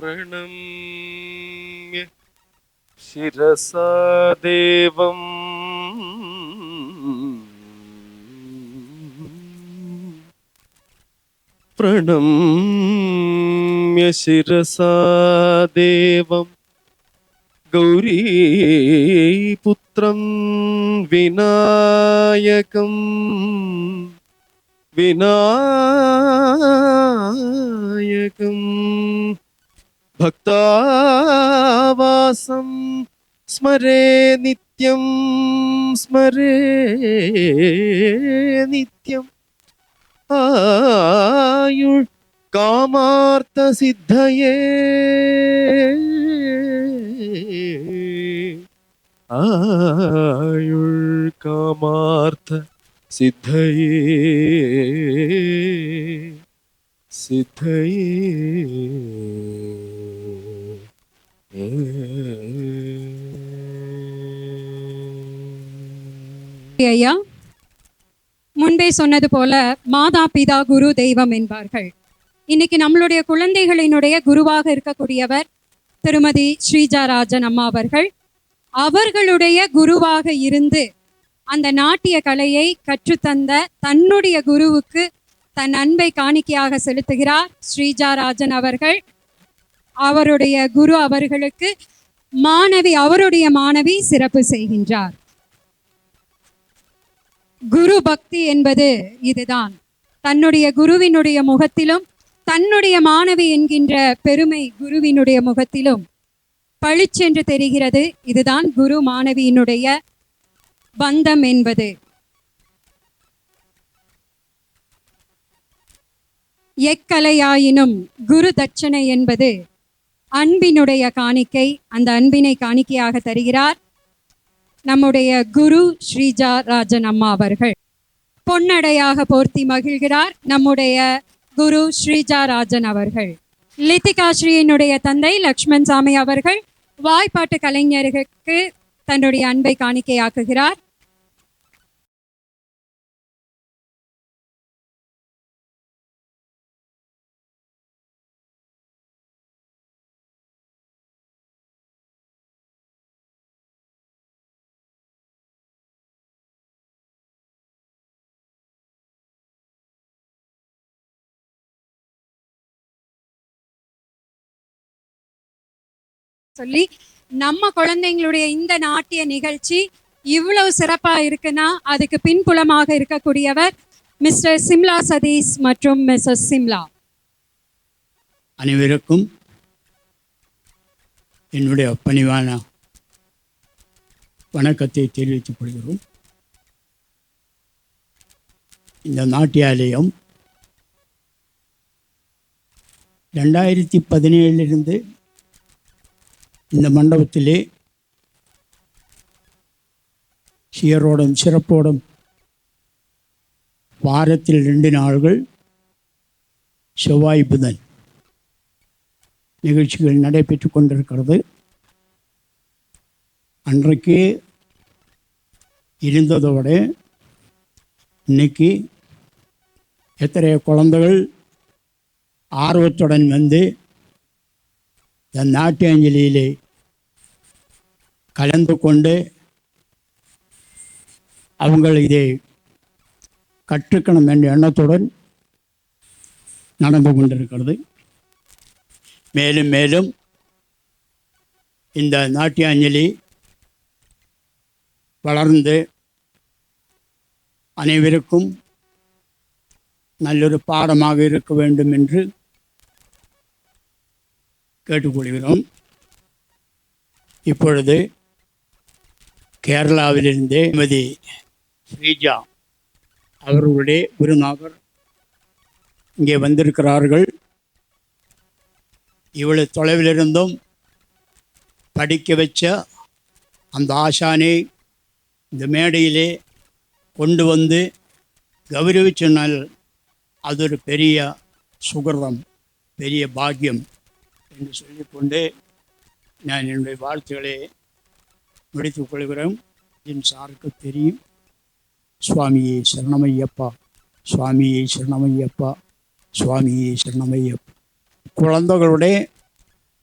प्रणम्य शिरसा देवम् प्रणम्य शिरसा देवम् गौरीपुत्रं विनायकं भक्तावासं स्मरे नित्यं आयुर् कामार्थसिद्धये आयुर् कामार्थ सिद्धये ஐயா முன்பே சொன்னது போல மாதா பிதா குரு தெய்வம் என்பார்கள். இன்னைக்கு நம்மளுடைய குழந்தைகளினுடைய குருவாக இருக்கக்கூடியவர் திருமதி ஸ்ரீஜா ராஜன் அம்மா அவர்கள். அவர்களுடைய குருவாக இருந்து அந்த நாட்டிய கலையை கற்றுத்தந்த தன்னுடைய குருவுக்கு தன் அன்பை காணிக்கையாக செலுத்துகிறார் ஸ்ரீஜா ராஜன் அவர்கள். அவருடைய குரு அவர்களுக்கு அவருடைய மாணவி சிறப்பு செய்கின்றார். குரு பக்தி என்பது இதுதான். தன்னுடைய குருவினுடைய முகத்திலும் தன்னுடைய மாணவி என்கின்ற பெருமை குருவினுடைய முகத்திலும் பளிச்சென்று தெரிகிறது. இதுதான் குரு மாணவியினுடைய பந்தம் என்பது. எக்கலையாயினும் குரு தட்சணை என்பது அன்பினுடைய காணிக்கை. அந்த அன்பினை காணிக்கையாக தருகிறார் நம்முடைய குரு ஸ்ரீஜா ராஜன் அம்மா அவர்கள். பொன்னடையாக போர்த்தி மகிழ்கிறார் நம்முடைய குரு ஸ்ரீஜா ராஜன் அவர்கள். லித்திகா ஸ்ரீயினுடைய தந்தை லக்ஷ்மண் சாமி அவர்கள் வாய்ப்பாட்டு கலைஞருக்கு தன்னுடைய அன்பை காணிக்கையாக்குகிறார். சொல்லி நம்ம குழந்தைங்களுடைய இந்த நாட்டிய நிகழ்ச்சி இவ்வளவு சிறப்பா இருக்குன்னா அதுக்கு பின்புலமாக இருக்கக்கூடியவர் மிஸ்டர் சிம்லா சதீஷ் மற்றும் மிஸ்ஸஸ் சிம்லா. அனைவருக்கும் என்னுடைய பணிவான வணக்கத்தை தெரிவித்துக் கொள்கிறோம். இந்த நாட்டியாலயம் 2017 இந்த மண்டபத்திலே சீரோடும் சிறப்போடும் வாரத்தில் 2 நாள்கள் செவ்வாய் புதன் நிகழ்ச்சிகள் நடைபெற்று கொண்டிருக்கிறது. அன்றைக்கு இருந்ததோடு இன்னைக்கு எத்தனை குழந்தைகள் ஆர்வத்துடன் வந்து இந்த நாட்டியாஞ்சலியிலே கலந்து கொண்டு அவங்கள் இதை கற்றுக்கணும் என்ற எண்ணத்துடன் நடந்து கொண்டிருக்கிறது. மேலும் மேலும் இந்த நாட்டியாஞ்சலி வளர்ந்து அனைவருக்கும் நல்லொரு பாடமாக இருக்க வேண்டும் என்று கேட்டுக்கொள்கிறோம். இப்பொழுது கேரளாவிலிருந்து திருமதி ஸ்ரீஜா அவர்களுடைய குருநாதர் இங்கே வந்திருக்கிறார்கள். இவ்வளவு தொலைவிலிருந்தும் படிக்க வச்ச அந்த ஆசானை இந்த மேடையிலே கொண்டு வந்து கௌரவிச்சனால் அது ஒரு பெரிய சுகிர்தம், பெரிய பாக்கியம் என்று சொல்லிக்கொண்டு நான் என்னுடைய வாழ்த்துக்களை முடித்துக் கொள்கிறேன். என் சாருக்கு தெரியும். சுவாமியே சரணமையப்பா, சுவாமியே சரணமையப்பா, சுவாமியே சரணமையப்பா. குழந்தைகளுடைய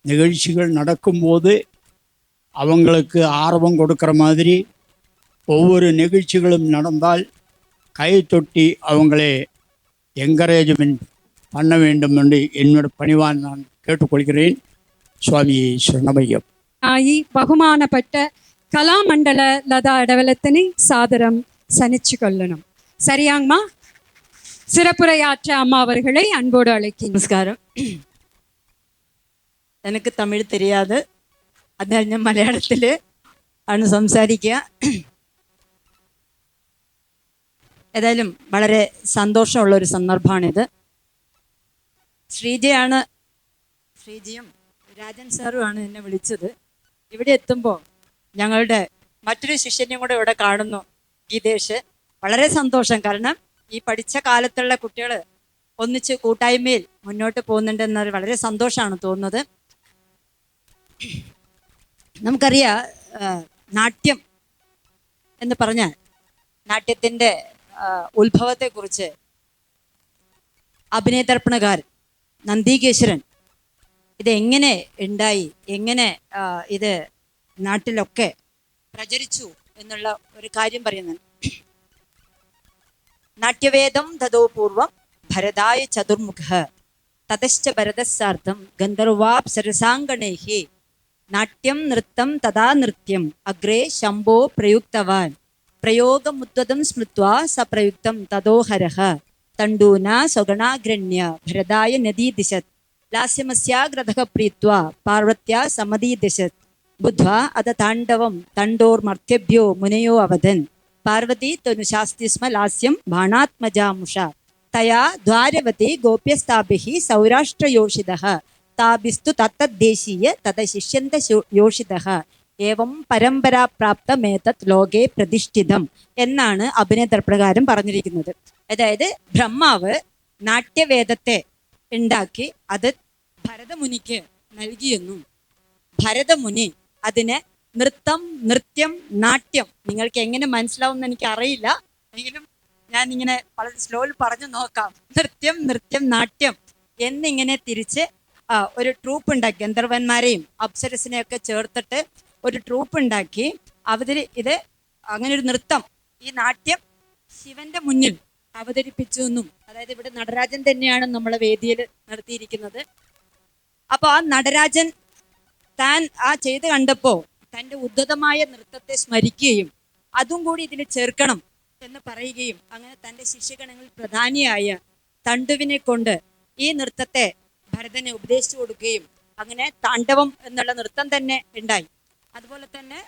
நிகழ்ச்சிகள் நடக்கும்போது அவங்களுக்கு ஆர்வம் கொடுக்குற மாதிரி ஒவ்வொரு நிகழ்ச்சிகளும் நடந்தால் கை தொட்டி அவங்களே என்கரேஜ்மெண்ட் பண்ண வேண்டும் என்று என்னோட பணிவான் நான் கேட்டுக்கொள்கிறேன். സ്വാമി ശരണമയ്യം. ഈ ബഹുമാനപ്പെട്ട കലാമണ്ഡല ലതാ ഇടവലത്തിന് സാദരം സനിച്ചുകൊള്ളണം. சரியாங்கம்மா? சிறப்புரையாற்ற அம்மா அவர்களை அன்போடு அழைக்கிறேன். നമസ്കാരം. എനിക്ക് തമിഴ് தெரியாது, അതിനാൽ ഞാൻ മലയാളത്തിൽ ആണ് സംസാരിക്കുക. ഏതായാലും വളരെ സന്തോഷമുള്ള ഒരു സന്ദർഭമാണിത്. ശ്രീജയും രാജൻ സാറുമാണ് എന്നെ വിളിച്ചത്. ഇവിടെ എത്തുമ്പോൾ ഞങ്ങളുടെ മറ്റൊരു ശിഷ്യനെയും കൂടെ ഇവിടെ കാണുന്നു, ഗീതേഷ്. വളരെ സന്തോഷം. കാരണം ഈ പഠിച്ച കാലത്തുള്ള കുട്ടികൾ ഒന്നിച്ച് കൂട്ടായ്മയിൽ മുന്നോട്ട് പോകുന്നുണ്ടെന്നത് വളരെ സന്തോഷമാണ് തോന്നുന്നത്. നമുക്കറിയാം, നാട്യം എന്ന് പറഞ്ഞാൽ നാട്യത്തിൻ്റെ ഉത്ഭവത്തെക്കുറിച്ച് അഭിനയതർപ്പണകാരൻ നന്ദികേശ്വരൻ ഇത് എങ്ങനെ ഉണ്ടായി, എങ്ങനെ ഇത് നാട്ടിലൊക്കെ പ്രചരിച്ചു എന്നുള്ള ഒരു കാര്യം പറയുന്നത്. നാട്യവേദം തതോ പൂർവം ഭരതായ ചതുർമുഖ തതശ്ച ഭരതസാർത്ഥം ഗന്ധർവാപ്സരസാംഗണൈഹി നാട്യം നൃത്തം തഥാ നൃത്യം അഗ്രേ ശംഭോ പ്രയുക്തവാൻ പ്രയോഗമുദ്വതം സ്മൃത്വാ സപ്രയുക്തം തതോഹരഃ തണ്ടൂന സ്വഗണാഗ്രണ്യ ഭരതായ നദീദിശത് ലാസ്യമസ്യാഗ്രതഃ പ്രീത്വാ പാർവത്യാ സമദീദിശത് ബുദ്ധ്വാ അത താണ്ഡവം തണ്ടോർമർത്യഭ്യോ മുനയോ അവദൻ പാർവതി തനുശാസ്തി സ്മ ലാസ്യം ബാണാത്മജാമുഷ തയാ ദ്വാരവതി ഗോപ്യസ്ഥാഭിഃ സൗരാഷ്ട്രയോഷിതഃ താഭിസ്തു തത്തദ്ദേശീയ തദശിഷ്യന്ത യോഷിതഃ ഏവം പരമ്പരാപ്രാപ്തമേതത് ലോകേ പ്രതിഷ്ഠിതം എന്നാണ് അഭിനയതർപ്പണകാരൻ പറഞ്ഞിരിക്കുന്നത്. അതായത് ബ്രഹ്മാവ് നാട്യവേദത്തെ ഉണ്ടാക്കി അത് ഭരതമുനിക്ക് നൽകിയെന്നും ഭരതമുനി അതിനെ നൃത്തം, നൃത്യം, നാട്യം, നിങ്ങൾക്ക് എങ്ങനെ മനസ്സിലാവും എന്ന് എനിക്ക് അറിയില്ല, എങ്കിലും ഞാൻ ഇങ്ങനെ വളരെ സ്ലോയിൽ പറഞ്ഞു നോക്കാം. നൃത്യം, നൃത്യം, നാട്യം എന്നിങ്ങനെ തിരിച്ച് ഒരു ട്രൂപ്പ് ഉണ്ടാക്കി, ഗന്ധർവന്മാരെയും അപ്സരസിനെയൊക്കെ ചേർത്തിട്ട് ഒരു ട്രൂപ്പ് ഉണ്ടാക്കി ഇത് അങ്ങനെ ഒരു നൃത്തം, ഈ നാട്യം ശിവന്റെ മുന്നിൽ അവതരിപ്പിച്ചു എന്നും, അതായത് ഇവിടെ നടരാജൻ തന്നെയാണ് നമ്മളെ വേദിയിൽ നടത്തിയിരിക്കുന്നത്. അപ്പോൾ ആ നടരാജൻ താൻ ചെയ്ത് കണ്ടപ്പോൾ തൻ്റെ ഉദ്ധതമായ നൃത്തത്തെ സ്മരിക്കുകയും അതും കൂടി ഇതിൽ ചേർക്കണം എന്ന് പറയുകയും അങ്ങനെ തൻ്റെ ശിഷ്യഗണങ്ങളിൽ പ്രധാനിയായ തണ്ടുവിനെ കൊണ്ട് ഈ നൃത്തത്തെ ഭരതനെ ഉപദേശിച്ചു കൊടുക്കുകയും അങ്ങനെ താണ്ഡവം എന്നുള്ള നൃത്തം തന്നെ ഉണ്ടായി. അതുപോലെ തന്നെ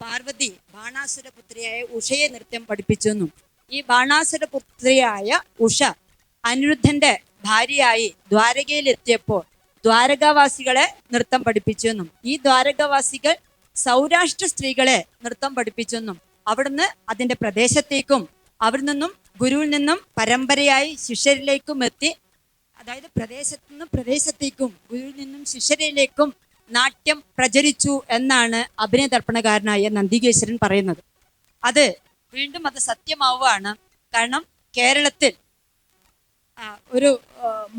പാർവതി ബാണാസുരപുത്രിയായ ഉഷയെ നൃത്യം പഠിപ്പിച്ചെന്നും ഈ ബാണാസുരപുത്രിയായ ഉഷ അനിരുദ്ധന്റെ ഭാര്യയായി ദ്വാരകയിലെത്തിയപ്പോൾ ദ്വാരകാവാസികളെ നൃത്തം പഠിപ്പിച്ചെന്നും ഈ ദ്വാരകാവാസികൾ സൗരാഷ്ട്ര സ്ത്രീകളെ നൃത്തം പഠിപ്പിച്ചെന്നും അവിടുന്ന് അതിൻ്റെ പ്രദേശത്തേക്കും അവിടെ നിന്നും ഗുരുവിൽ നിന്നും പരമ്പരയായി ശിഷ്യരിലേക്കും എത്തി, അതായത് പ്രദേശത്തു നിന്നും പ്രദേശത്തേക്കും ഗുരുവിൽ നിന്നും ശിഷ്യരിലേക്കും നാട്യം പ്രചരിച്ചു എന്നാണ് അഭിനയതർപ്പണകാരനായ നന്ദികേശ്വരൻ പറയുന്നത്. അത് വീണ്ടും അത് സത്യമാവുകയാണ്. കാരണം കേരളത്തിൽ ഒരു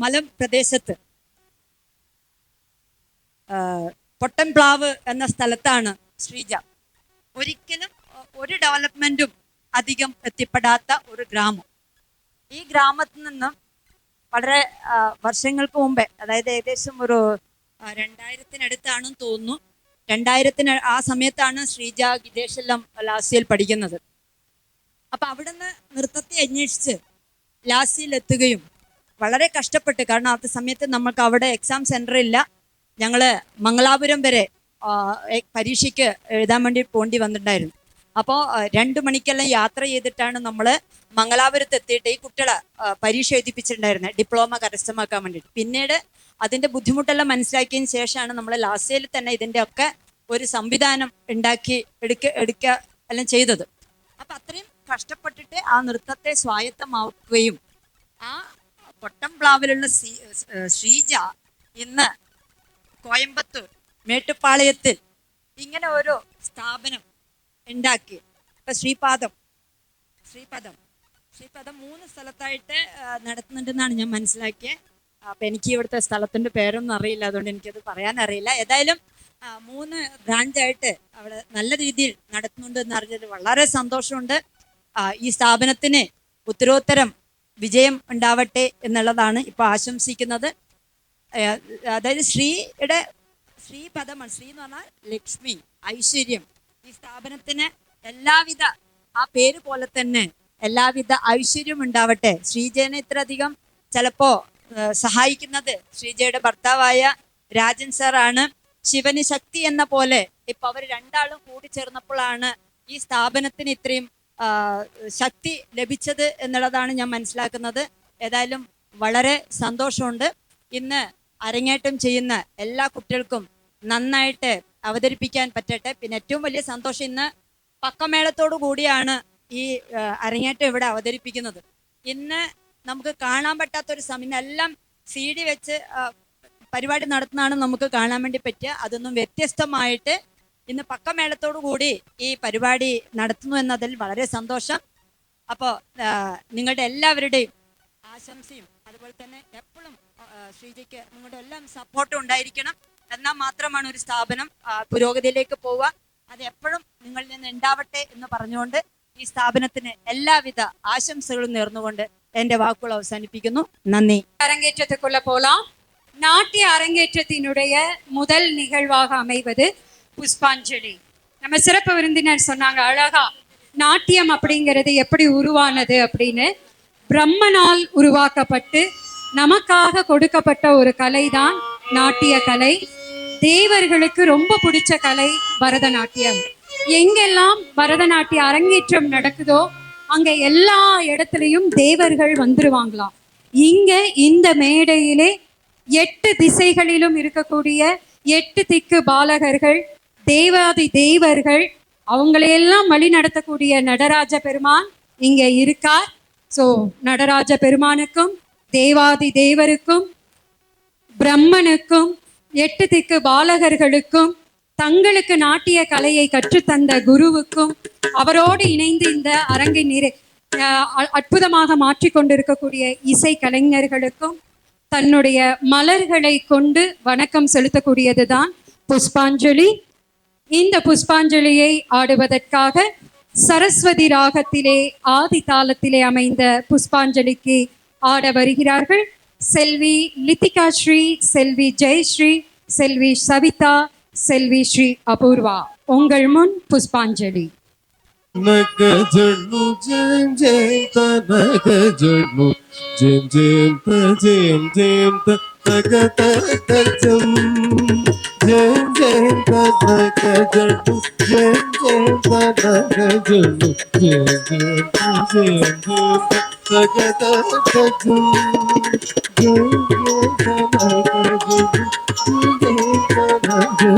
മലപ്രദേശത്ത് പൊട്ടൻപ്ലാവ് എന്ന സ്ഥലത്താണ് ശ്രീജ. ഒരിക്കലും ഒരു ഡെവലപ്മെന്റും അധികം എത്തിപ്പെടാത്ത ഒരു ഗ്രാമം. ഈ ഗ്രാമത്തിൽ നിന്നും വളരെ വർഷങ്ങൾക്ക് മുമ്പേ, അതായത് ഏകദേശം ഒരു 2000-അടുത്താണെന്ന് തോന്നുന്നു, 2000 ആ സമയത്താണ് ശ്രീജ ഗിതേഷെല്ലാം ലാസ്യയിൽ പഠിക്കുന്നത്. അപ്പം അവിടുന്ന് നൃത്തത്തെ അന്വേഷിച്ച് ലാസ്യയിൽ എത്തുകയും വളരെ കഷ്ടപ്പെട്ട്, കാരണം ആ സമയത്ത് നമുക്ക് അവിടെ എക്സാം സെൻറ്റർ ഇല്ല, ഞങ്ങൾ മംഗലാപുരം വരെ പരീക്ഷയ്ക്ക് എഴുതാൻ വേണ്ടി പോണ്ടി വന്നിട്ടുണ്ടായിരുന്നു. അപ്പോൾ 2 മണിക്കെല്ലാം യാത്ര ചെയ്തിട്ടാണ് നമ്മൾ മംഗലാപുരത്ത് എത്തിയിട്ട് ഈ കുട്ടികളെ പരീക്ഷ എഴുതിപ്പിച്ചിട്ടുണ്ടായിരുന്നത്, ഡിപ്ലോമ കരസ്ഥമാക്കാൻ വേണ്ടിയിട്ട്. പിന്നീട് അതിൻ്റെ ബുദ്ധിമുട്ടെല്ലാം മനസ്സിലാക്കിയതിന് ശേഷമാണ് നമ്മൾ ലാസ്യയിൽ തന്നെ ഇതിൻ്റെ ഒക്കെ ഒരു സംവിധാനം ഉണ്ടാക്കി എടുക്കുക എല്ലാം ചെയ്തത്. അപ്പം അത്രയും കഷ്ടപ്പെട്ടിട്ട് ആ നൃത്തത്തെ സ്വായത്തമാക്കുകയും ആ പൊട്ടംപ്ലാവിലുള്ള ശ്രീജ ഇന്ന് കോയമ്പത്തൂർ മേട്ടുപ്പാളയത്തിൽ ഇങ്ങനെ ഒരു സ്ഥാപനം ഉണ്ടാക്കി. ഇപ്പം ശ്രീപാദം 3 സ്ഥലത്തായിട്ട് നടത്തുന്നുണ്ടെന്നാണ് ഞാൻ മനസ്സിലാക്കിയത്. അപ്പം എനിക്ക് ഇവിടുത്തെ സ്ഥലത്തിൻ്റെ പേരൊന്നും അറിയില്ല, അതുകൊണ്ട് എനിക്കത് പറയാനറിയില്ല. ഏതായാലും 3 ബ്രാഞ്ചായിട്ട് അവിടെ നല്ല രീതിയിൽ നടത്തുന്നുണ്ട് എന്ന് അറിഞ്ഞത് വളരെ സന്തോഷമുണ്ട്. ഈ സ്ഥാപനത്തിന് ഉത്തരോത്തരം വിജയം ഉണ്ടാവട്ടെ എന്നുള്ളതാണ് ഇപ്പോൾ ആശംസിക്കുന്നത്. അതായത് ശ്രീപദമാണ്. ശ്രീ എന്ന് പറഞ്ഞാൽ ലക്ഷ്മി, ഐശ്വര്യം. ഈ സ്ഥാപനത്തിന് എല്ലാവിധ, ആ പേര് പോലെ തന്നെ എല്ലാവിധ ഐശ്വര്യം ഉണ്ടാവട്ടെ. ശ്രീജയനെ ഇത്രയധികം ചിലപ്പോ സഹായിക്കുന്നത് ശ്രീജയുടെ ഭർത്താവായ രാജൻ സാറാണ്. ശിവന് ശക്തി എന്ന പോലെ ഇപ്പൊ അവർ രണ്ടാളും കൂടി ചേർന്നപ്പോഴാണ് ഈ സ്ഥാപനത്തിന് ഇത്രയും ശക്തി ലഭിച്ചത് എന്നുള്ളതാണ് ഞാൻ മനസ്സിലാക്കുന്നത്. ഏതായാലും വളരെ സന്തോഷമുണ്ട്. ഇന്ന് അരങ്ങേറ്റം ചെയ്യുന്ന എല്ലാ കുട്ടികൾക്കും നന്നായിട്ട് അവതരിപ്പിക്കാൻ പറ്റട്ടെ. പിന്നെ ഏറ്റവും വലിയ സന്തോഷം, ഇന്ന് പക്കമേളത്തോടു കൂടിയാണ് ഈ അരങ്ങേറ്റം ഇവിടെ അവതരിപ്പിക്കുന്നത്. ഇന്ന് നമുക്ക് കാണാൻ പറ്റാത്തൊരു സമയം, എല്ലാം CD വെച്ച് പരിപാടി നടത്തുന്നതാണ് നമുക്ക് കാണാൻ വേണ്ടി പറ്റുക. അതൊന്നും വ്യത്യസ്തമായിട്ട് ഇന്ന് പക്കമേളത്തോടു കൂടി ഈ പരിപാടി നടത്തുന്നു എന്നതിൽ വളരെ സന്തോഷം. അപ്പോൾ നിങ്ങളുടെ എല്ലാവരുടെയും ആശംസയും അതുപോലെ തന്നെ എപ്പോഴും ശ്രീജയ്ക്ക് നിങ്ങളുടെ എല്ലാം സപ്പോർട്ടും ഉണ്ടായിരിക്കണം. എന്നാൽ മാത്രമാണ് ഒരു സ്ഥാപനം പുരോഗതിയിലേക്ക് പോവുക. അത് എപ്പോഴും നിങ്ങളിൽ നിന്ന് ഉണ്ടാവട്ടെ എന്ന് പറഞ്ഞുകൊണ്ട് ഈ സ്ഥാപനത്തിന് എല്ലാവിധ ആശംസകളും നേർന്നുകൊണ്ട് എന്റെ വാക്കുകൾ അവസാനിപ്പിക്കുന്നു. നന്ദി. அரங்கேற்றத்துக்குள்ள போலாம். நாட்டிய அரங்கேற்றத்தினுடைய முதல் நிகழ்வாக அமைவது புஷ்பாஞ்சலி. நம்ம சிறப்பு விருந்தினர் சொன்னாங்க அழகா, நாட்டியம் அப்படிங்கிறது எப்படி உருவானது அப்படின்னு. பிரம்மனால் உருவாக்கப்பட்டு நமக்காக கொடுக்கப்பட்ட ஒரு கலை தான் நாட்டிய கலை. தேவர்களுக்கு ரொம்ப பிடிச்ச கலை பரதநாட்டியம். எங்கெல்லாம் பரதநாட்டிய அரங்கேற்றம் நடக்குதோ அங்க எல்லா இடத்துலையும் தேவர்கள் வந்துருவாங்களாம். இங்க இந்த மேடையிலே 8 திசைகளிலும் இருக்கக்கூடிய 8 திக்கு பாலகர்கள், தேவாதி தேவர்கள், அவங்களையெல்லாம் வழி நடத்தக்கூடிய நடராஜ பெருமான் இங்க இருக்கார். ஸோ நடராஜ பெருமானுக்கும் தேவாதி தேவருக்கும் பிரம்மனுக்கும் 8 திக்கு பாலகர்களுக்கும் தங்களுக்கு நாட்டிய கலையை கற்றுத்தந்த குருவுக்கும் அவரோடு இணைந்து இந்த அரங்கை அற்புதமாக மாற்றிக்கொண்டிருக்கக்கூடிய இசை கலைஞர்களுக்கும் தன்னுடைய மலர்களை கொண்டு வணக்கம் செலுத்தக்கூடியதுதான் புஷ்பாஞ்சலி. இந்த புஷ்பாஞ்சலியை ஆடுவதற்காக சரஸ்வதி ராகத்திலே ஆதி தாளத்திலே அமைந்த புஷ்பாஞ்சலிக்கு ஆட வருகிறார்கள் செல்வி லித்திகா ஸ்ரீ, செல்வி ஜெயஸ்ரீ, செல்வி சவிதா, செல்வி ஸ்ரீ அபூர்வா. உங்கள் முன் புஷ்பாஞ்சலி. నగజను జయం జయంత నగజను జయం జయంత జయం జయంత నగత తజం జయం జయంత నగజను జయం జయంత నగజను జయం జయంత జయం జయంత నగత తజం జయం జయంత నగజను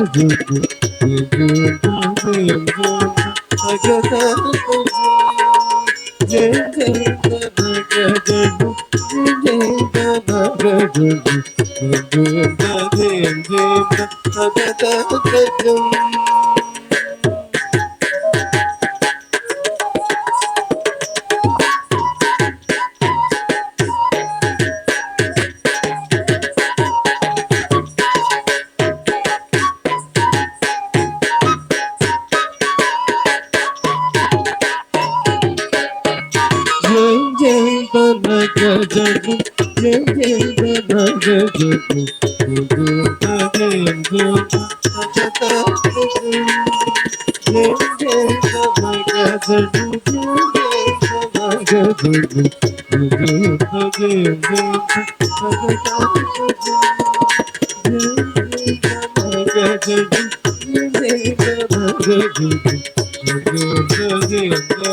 జయం జయంత నగజను జయం జయంత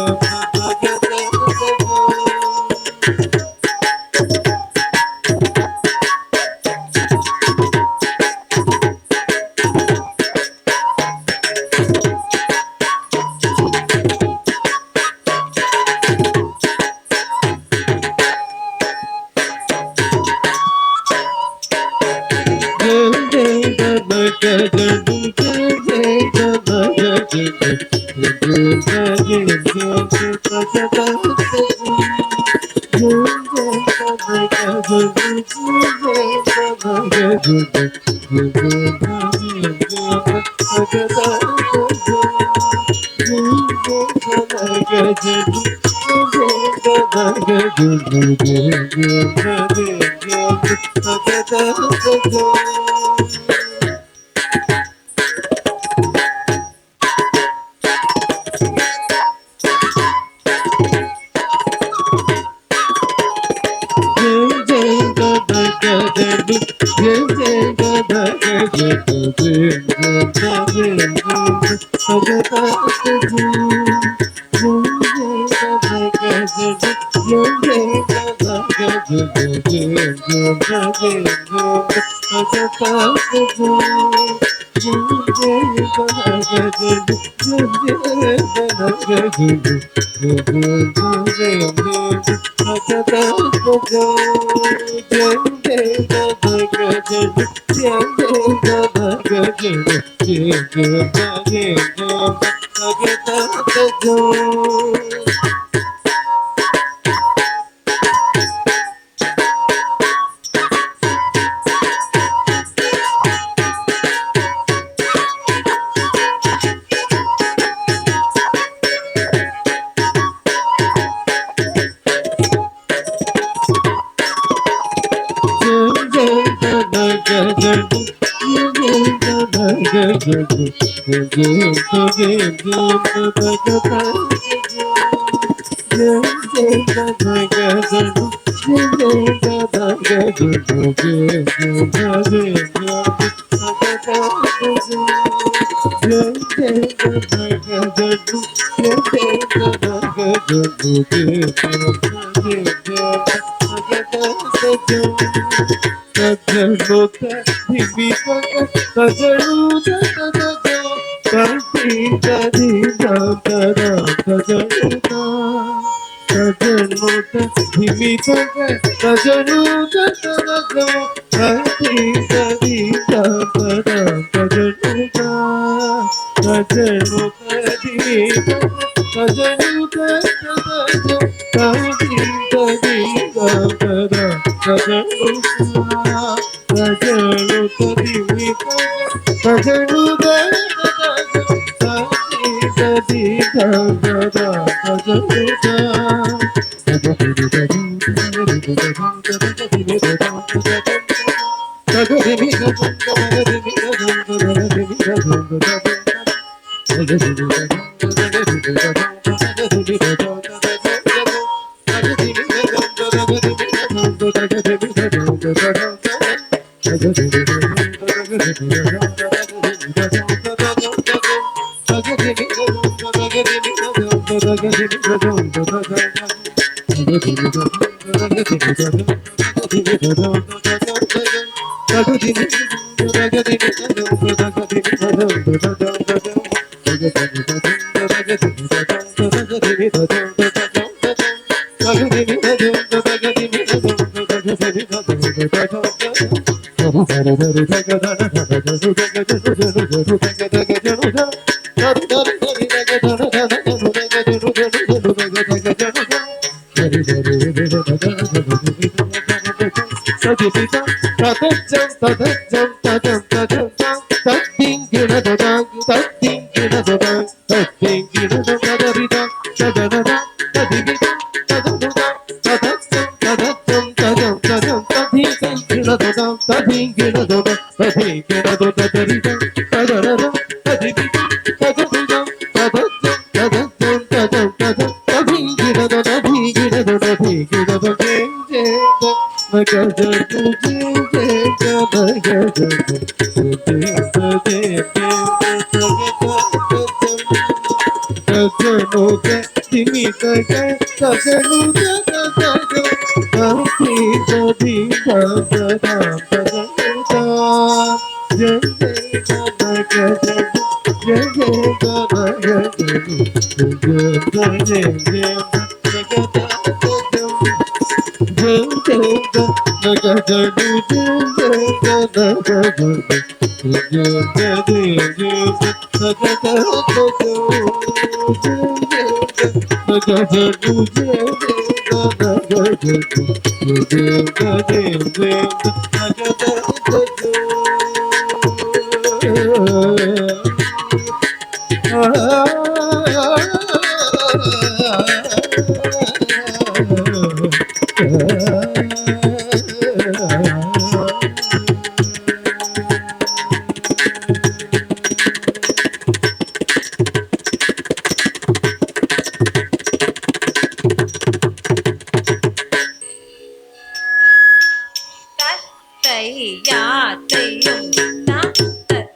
யாத்தையும்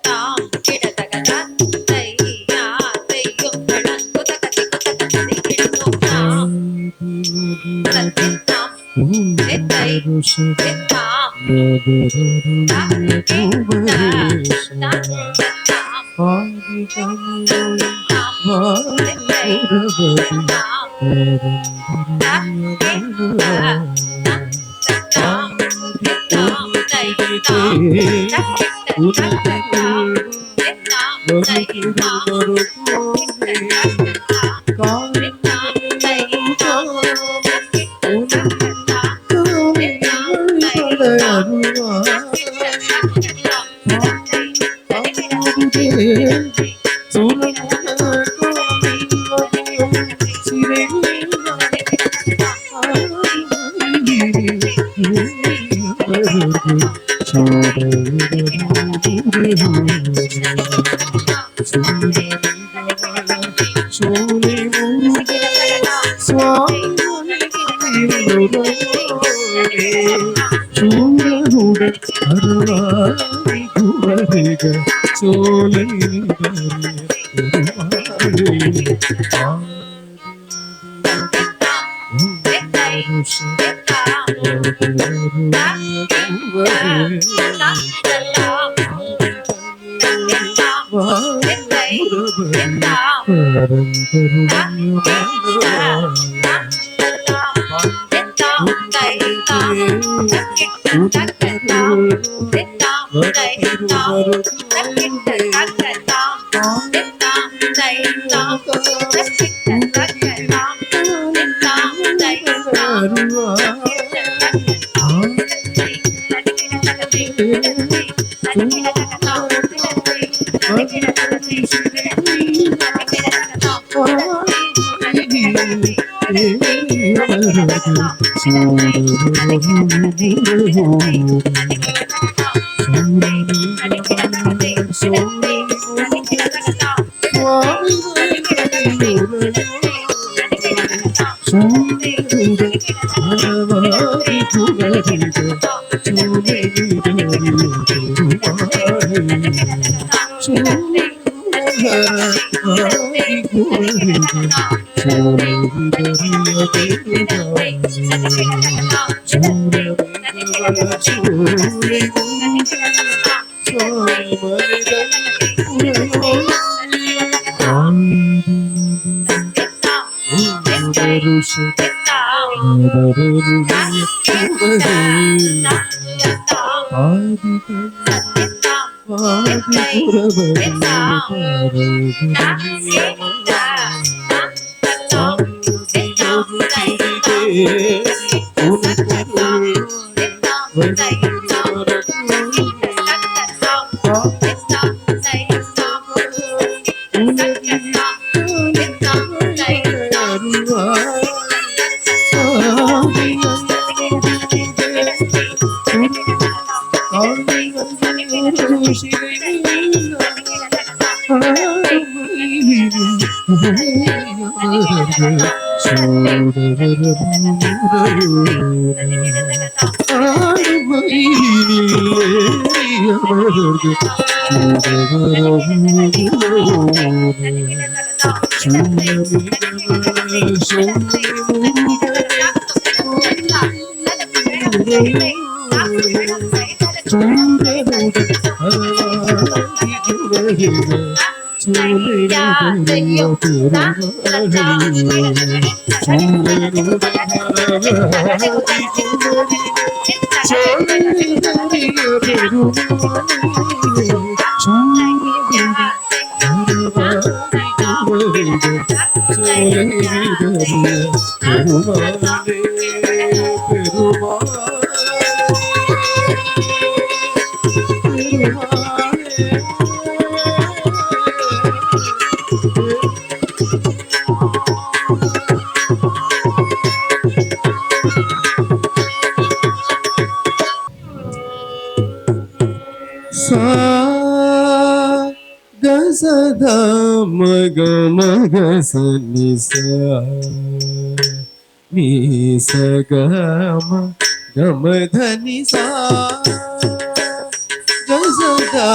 தாம் கிடதகதாம் யாத்தையும் குதகதி குதகதி கிடக்கும் தாம் தத்தித்தாம் எத்தை எத்தாம் ಸದಾ ಮಗ ಮಗ ಸನಿ ನೀ ಸಗ ಗಮ ಧನಿ ಸಾ ಸದಾ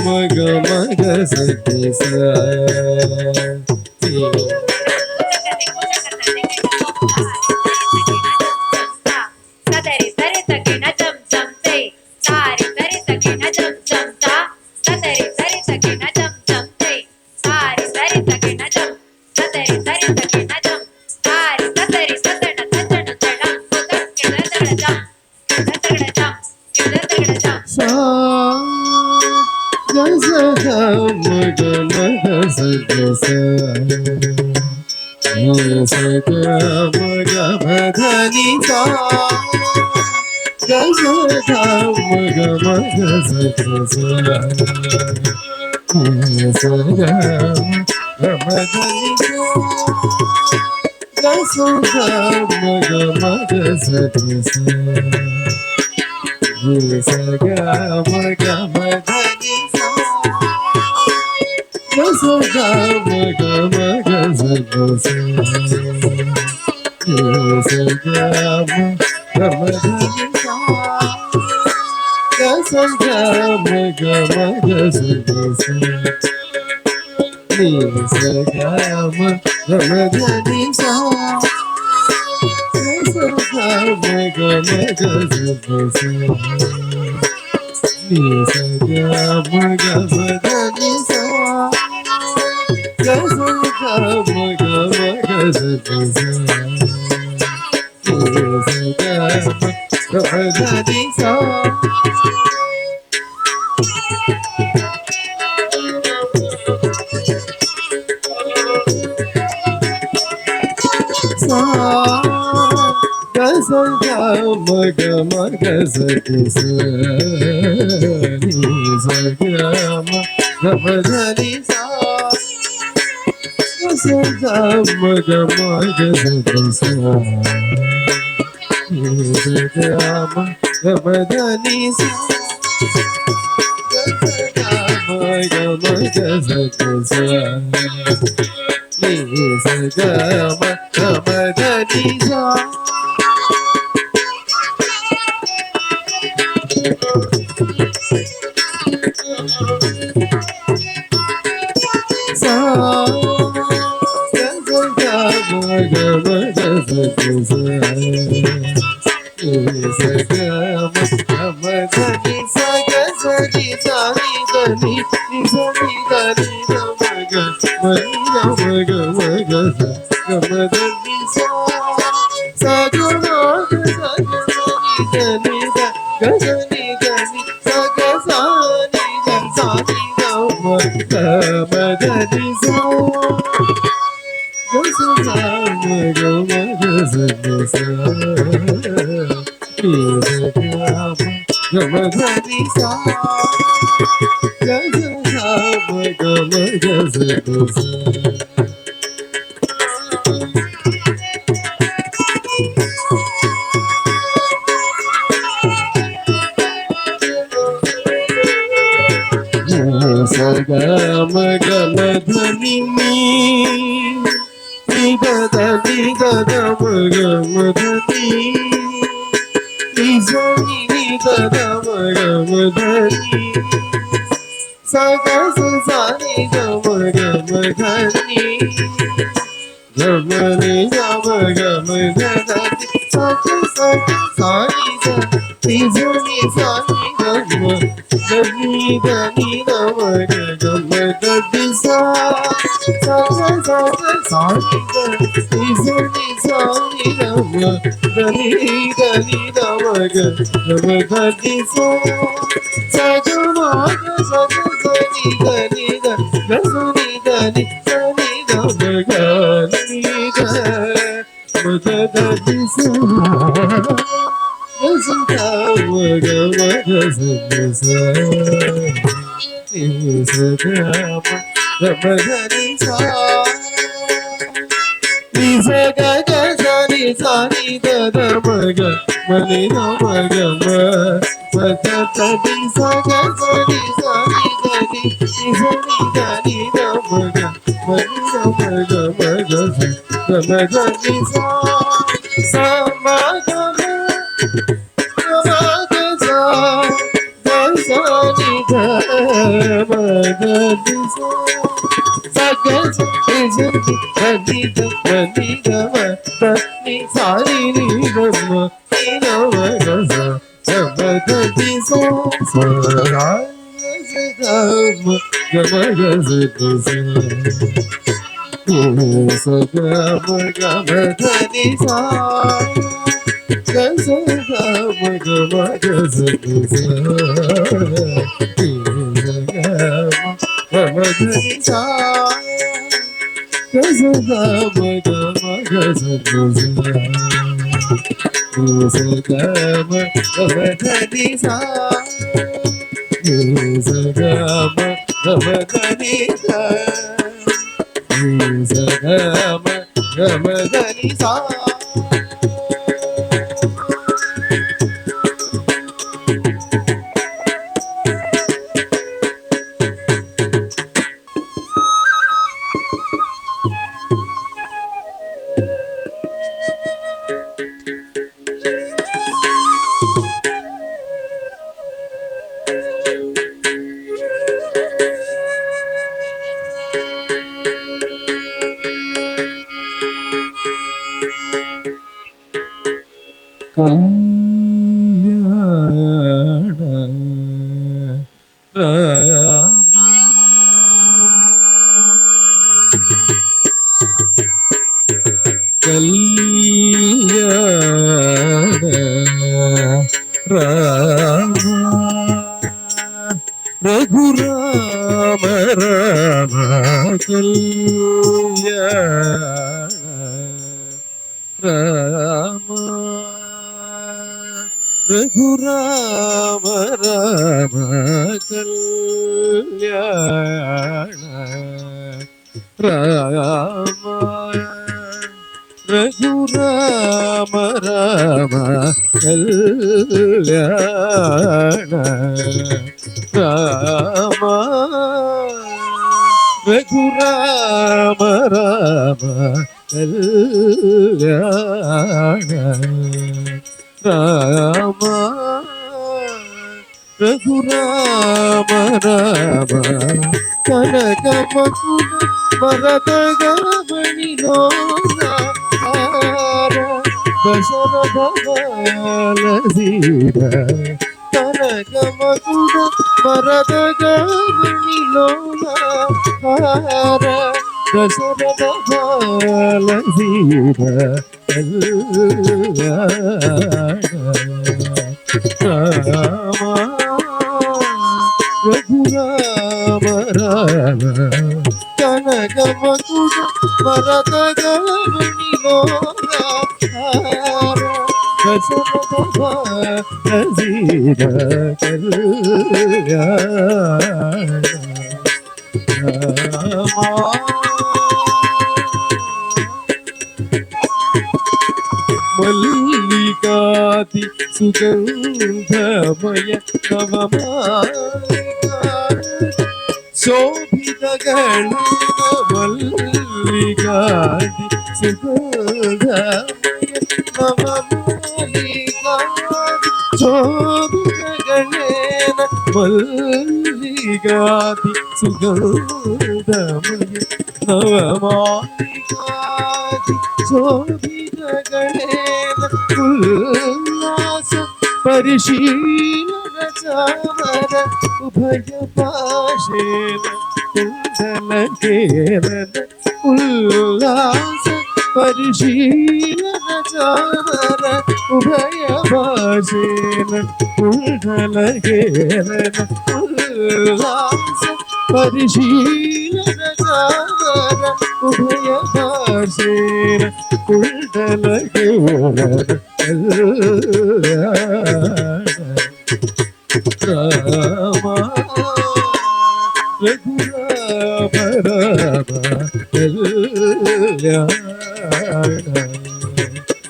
ಮಗ ಮಗ ಸನಿ ಸದರಿ ಸರಿ ತಗಿನ ಜಂ ಜಂ ತೇ ಸಾರಿ ಸರಿ ತಗಿನ ಜಂ ಜಂ ತಾ ಸದರಿ ಸರಿ ತಗಿನ ಜಂ ಜಂ ತೇ ಸಾರಿ ಸರಿ ತಗಿನ ಜಂ ಸದರಿ ಸರಿ ತಗಿನ ಜಂ ಸಾರಿ ಸದರಿ ಸದಣ ಸದಣ ಜಡ ಮುದಕ್ಕೆ ದದಡ ಜಂ ದದಡ ಜಂ ದದಡ ಜಂ ಸಾ ಸದಾ ಮಗ ಮಗ ಸನಿ ಸದಾ ಮಗ ಮಧನಿ ಸಾ ಸದಾ ಮಗ ಮಗ ಸನಿ ಸದಾ ಮಧನಿ ಸದಾ ಮಗ ಮಗ ಸನಿ ಸದಾ ಮಗ ಮಧನಿ ಸದಾ ಮಗ ಮಗ ಸದಾ ಮಗ ಮಗ ಮಗ ಮಗ ಸನಿ ಮಧನಿ ಸದಾ ಮಗ ಮಗ ಮಧನಿ ಮಗ ಮಗ ಸದಾ ಮಧನಿ mani rama gama mata tadi saga sani sani dani sani dani rama gama mani rama gama gama gama dani sa sama gama gama gama sani gama dani sa saga sani dani dani gama dani sani ni gama ni rama gama gama dani sa sa gama gama gama sa gama gama dani sa gama gama gama sa gama dani sa Raghuram Rama Kalyana Rama Raghuram Rama Kalyana Rama Raghuram Rama Kalyana Rama Raghuram Rama Kalyana Rama Raghuram Rama Kanaka Makuna Maradaga Manilona Ara Dasharatha Balasira Kanaka Makuna Maradaga Manilona Ara Dasharatha Balasira Rama Raghuram Rama Kanaka Makuna Maradaga Manilona Ara Dasharatha Balasira Mallikati Sugandhamaya Navamaya Shobhita Gana Mallikati Sugandhamaya Navamaya Shobhita Gana Mallikati Sugandhamaya Navamaya Shobhita Gana Ullasa Parishila Chamara Ubhaya Pashena Kundala Kerana Ullasa Parishila Chamara Ubhaya Pashena Kundala Kerana Ullasa Parishila Chamara Ubhaya Pashena Kundala Kerana Rama Raghuram Rama Kalyana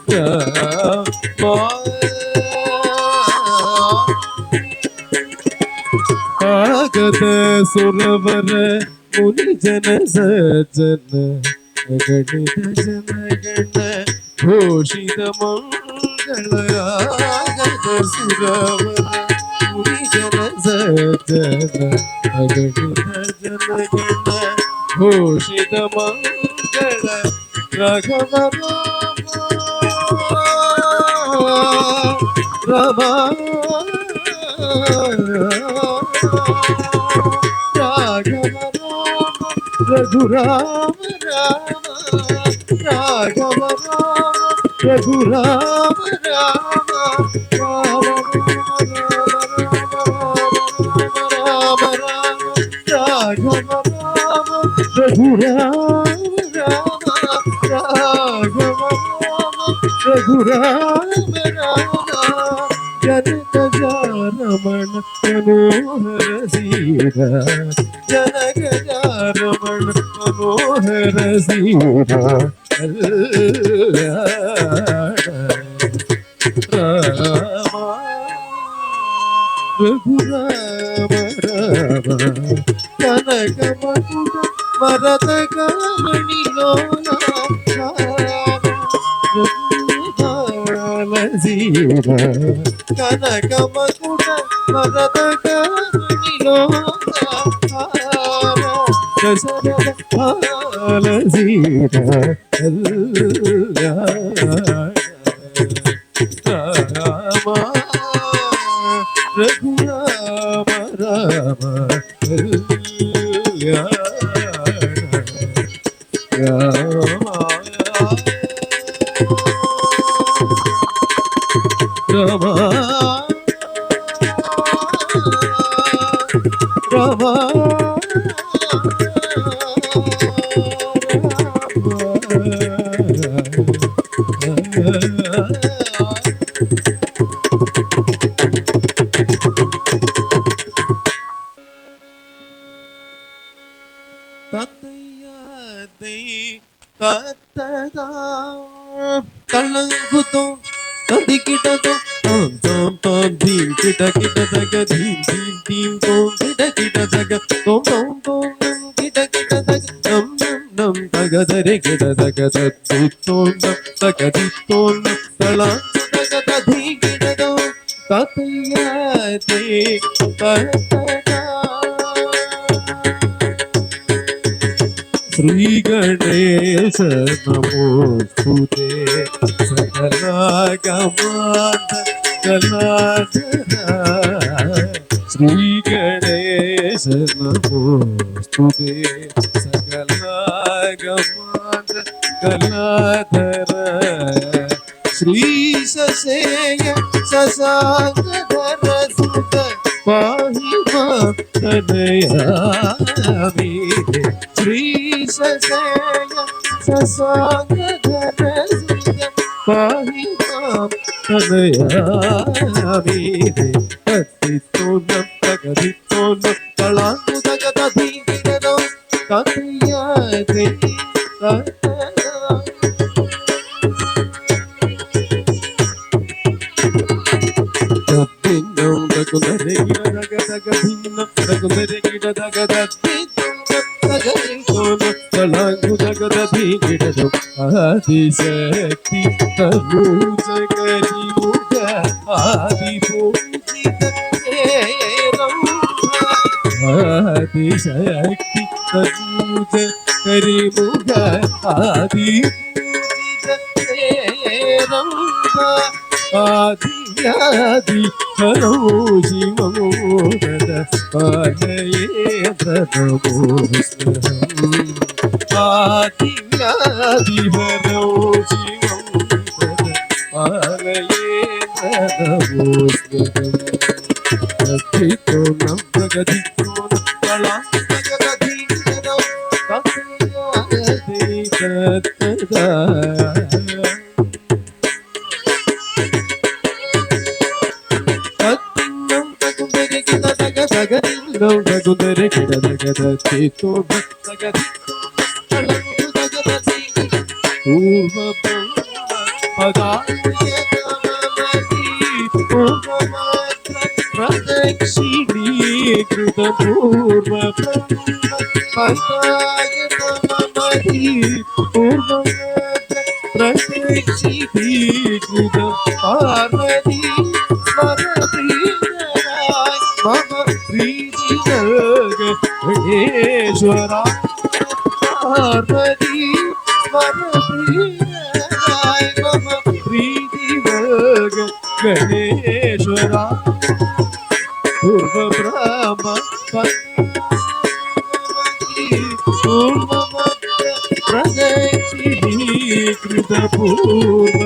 Rama ಸುರವರ ಮುನಿ ಜನ ಸಜ್ಜನ ಗಣಿತ ಜನಗಣ ಘೋಷಿತ ಮಂಗಳಾಗದ ಸುರವರ ಮುನಿ ಜನ ಸಜ್ಜನ ಗಣಿತ ಜನಗಣ ಘೋಷಿತ ಮಂಗಳ ರಾಘವ ರಾಮ ರಾಘವ ರಘುರಾಮ ರಾಮ ರಾಘವ ರಘುರಾಮ ರಾಮ ರಾಮ ರಾಮ ರಾಘವ ರಾಮ ರಘುರಾಮ ರಾಮ ರಾಘವ ರಘುರಾಮ ರಾಮ ಜನಕ ರಮಣ ಮನೋಹರ ಸೀರ ಜನಕ ರಮಣ ಮನೋಹರ ಸೀರ ರಾಮ ರಘುರಾಮ ರಾಮ ಕನಕ ಮಕುಟ ಮರದ ಕಾಮಣಿಲೋಲ ಸೀರ ಕನಕ ಮಕುಟ ಮರದ ಕಾಮಣಿಲೋಲ ದಶರಥ ಹಾಲ ಸೀರ ರಾಮ ರಘುರಾಮ ರಾಮ ರಾಮ ರಾಮ ತಳ್ಳಂಗುತ್ತೋ ತಂದಿ ಕಿಟತೋ ತೋಂ ತೋಂ ಧೀಂ ಕಿಟ ಕಿಟ ತಗ ಧೀಂ ಧೀಂ ಧೀಂ ತೋಂ ಕಿಟ ಕಿಟ ತಗ ತೋಂ ತೋಂ ತೋಂ ಕಿಟ ಕಿಟ ತಗ ನಂ ನಂ ನಂ ತಗ ದರೆ ಕಿಟ ತಗ ತತ್ತು ತೋಂ ತಗ ದಿ ತೋಂ ತಳಂಗು ತಗ ತಧಿ ಕಿಟದೋ ತತಯ್ಯತೆ ಶ್ರೀ ಗಣೇಶ ನಮೋಸ್ತುತೆ ಸಕಲ ಗಮಾನ ಕಲಾಧರ ಶ್ರೀ ಗಣೇಶ ನಮೋಸ್ತುತೆ ಸಕಲ ಗಮಾನ ಕಲಾಧರ ಶ್ರೀ ಸಸೇಯ ಸಸಾಗಧರ ಸುತ ಪಾಹಿ ಮಾತನಯಾಮಿ ಶ್ರೀ ಸಸೇಯ ಸಸಾಗಧರ ಸುತ ಪಾಹಿ ಮಾತನಯಾಮಿ ಕತ್ತಿತ್ತೋನ ತಗದಿತ್ತೋನ ತಳಾಂಗು ತಗದ ಧೀಗಿರನೋ ಕಥೆಯಾದೆ ಆದಿಶಕ್ತಿ ತನೂಜ ಕರಿ ಮುಗ ಆದಿ ಪೂಜಿತ ಆದಿಶಕ್ತಿ ತನೂಜ ಕರಿ ಮುಗ ಆದಿ ಪೂಜಿತ ಆದಿಯಾದಿ ಹರೋ ಶಿವಮೋದದ ಪಾಲಯೇಂದ್ರ ನಮೋಸ್ಮರಂ ಆದಿಯಾದಿ ಹರೋ ಶಿವಮೋದದ ಪಾಲಯೇಂದ್ರ ನಮೋಸ್ಮರಂ ತಥಿತೋ ನಂ ಪ್ರಗತಿತೋ ಕಳಾಂ ಜಗದಧೀನೋ ತಥಯಾದಿ ತತ್ತದಾ ರಘುದರೆ ಗಿಡದಗದ ಚೇತೋ ಭಕ್ತಗದಿ ಪೂರ್ವ ಪದಾಯ ಪೂರ್ವ ಮಾತ್ರ प्रदक्षिणीकृत पूर्व पदाय नमः पूर्व प्रदक्षिणीकृत पार्वती स्मरप्रियराय मम प्रीतिवर्ग गणेश्वरा पार्वती स्मरप्रियराय मम प्रीतिवर्ग गणेश्वरा पूर्व ब्रह्म पूर्व प्रदक्षिणीकृत पूर्व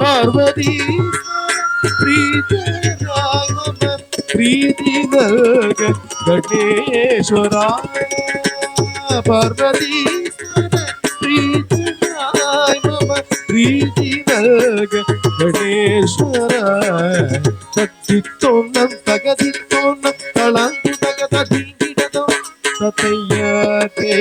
पार्वती प्रीतराय मम प्रीतिवर्ग गणेश्वरा पार्वती प्रीतराय मम प्रीतिवर्ग गणेश्वरा शक्तितोन्नं तगदितोन्नं तळांगु तगदधिगिडदो ततयते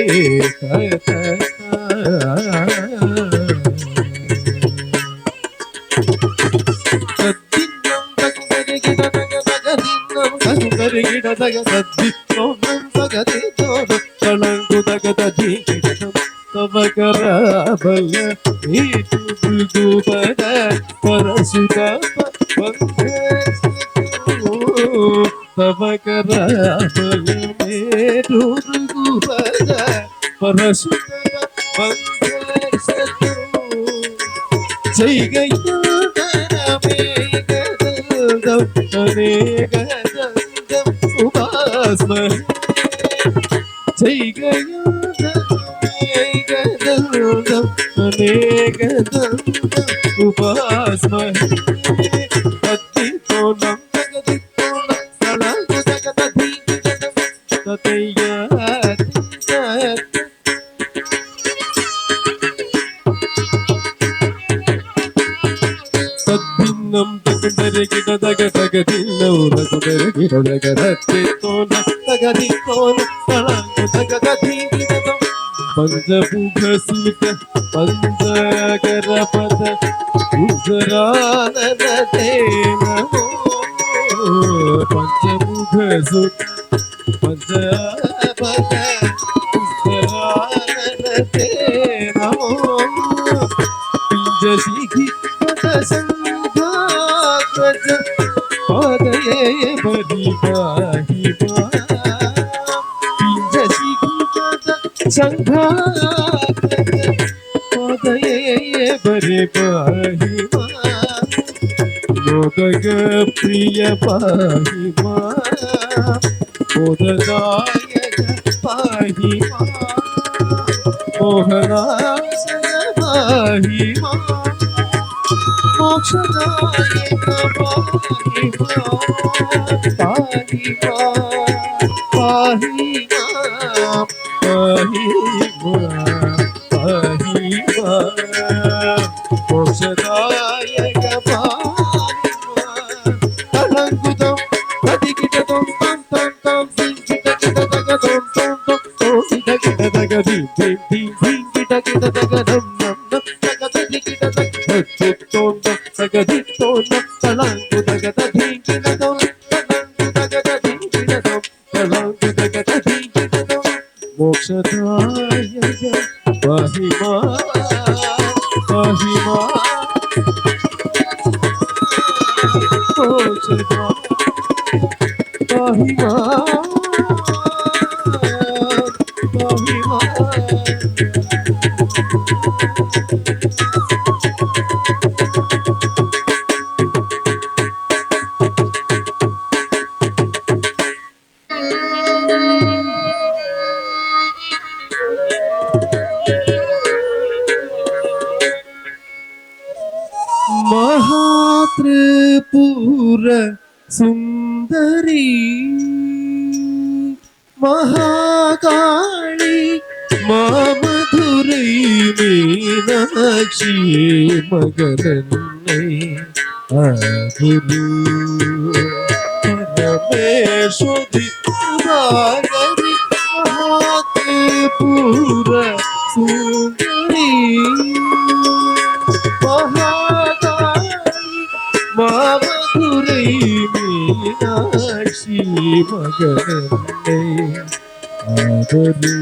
पंचमुख सुत पंचकर पद उजरानते नमो पंचमुख सुत पंचपद उजरानते नमो पिंजशिखि पद संघाग्रज पादये बलि पाहि पिंजशिखि पद संघाग्रज पादये बलि पाहि मोदक प्रिय पाहि मोददायक पाहि मोहनाशन पाहि मोक्षदायक पाहि पाहि पाहि पाहि मोक्षदायक तलंगुदम कदिगिडदम तम तम तम दिगिडगिडदगदम तम तम तम दिगिडगिडदगदि दि दिगिडगिडदगदम नम नम तगदिगिडदग तत्तोम तगदितोम तलंगुदगददिगिडदम तलंगुदगददिगिडदम तलंगु महात्रिपुर सुंदरी महाकाली मामधुरै मीनाक्षी मगरन्नै आधुरी परमेश्वरी भागरी महात्रिपुर सुंदरी मामधुरै मीनाक्षी मगरन्नै आदरी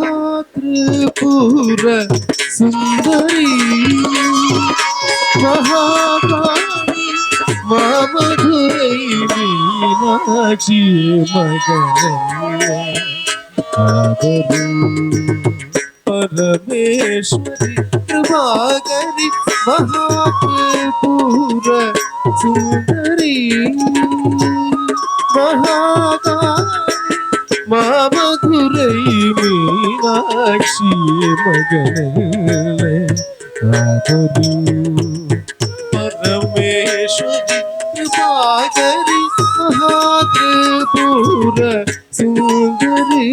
महात्रिपुर सुंदरी महाकाली मामधुरै मीनाक्षी मगरन्नै आदरी परमेश्वरी कृपाकरी महात्रिपुर सुंदरी महाकाली मामधुरै मीनाक्षी मगरन्नै आदरी परमेश्वरी कृपाकरी महात्रिपुर सुंदरी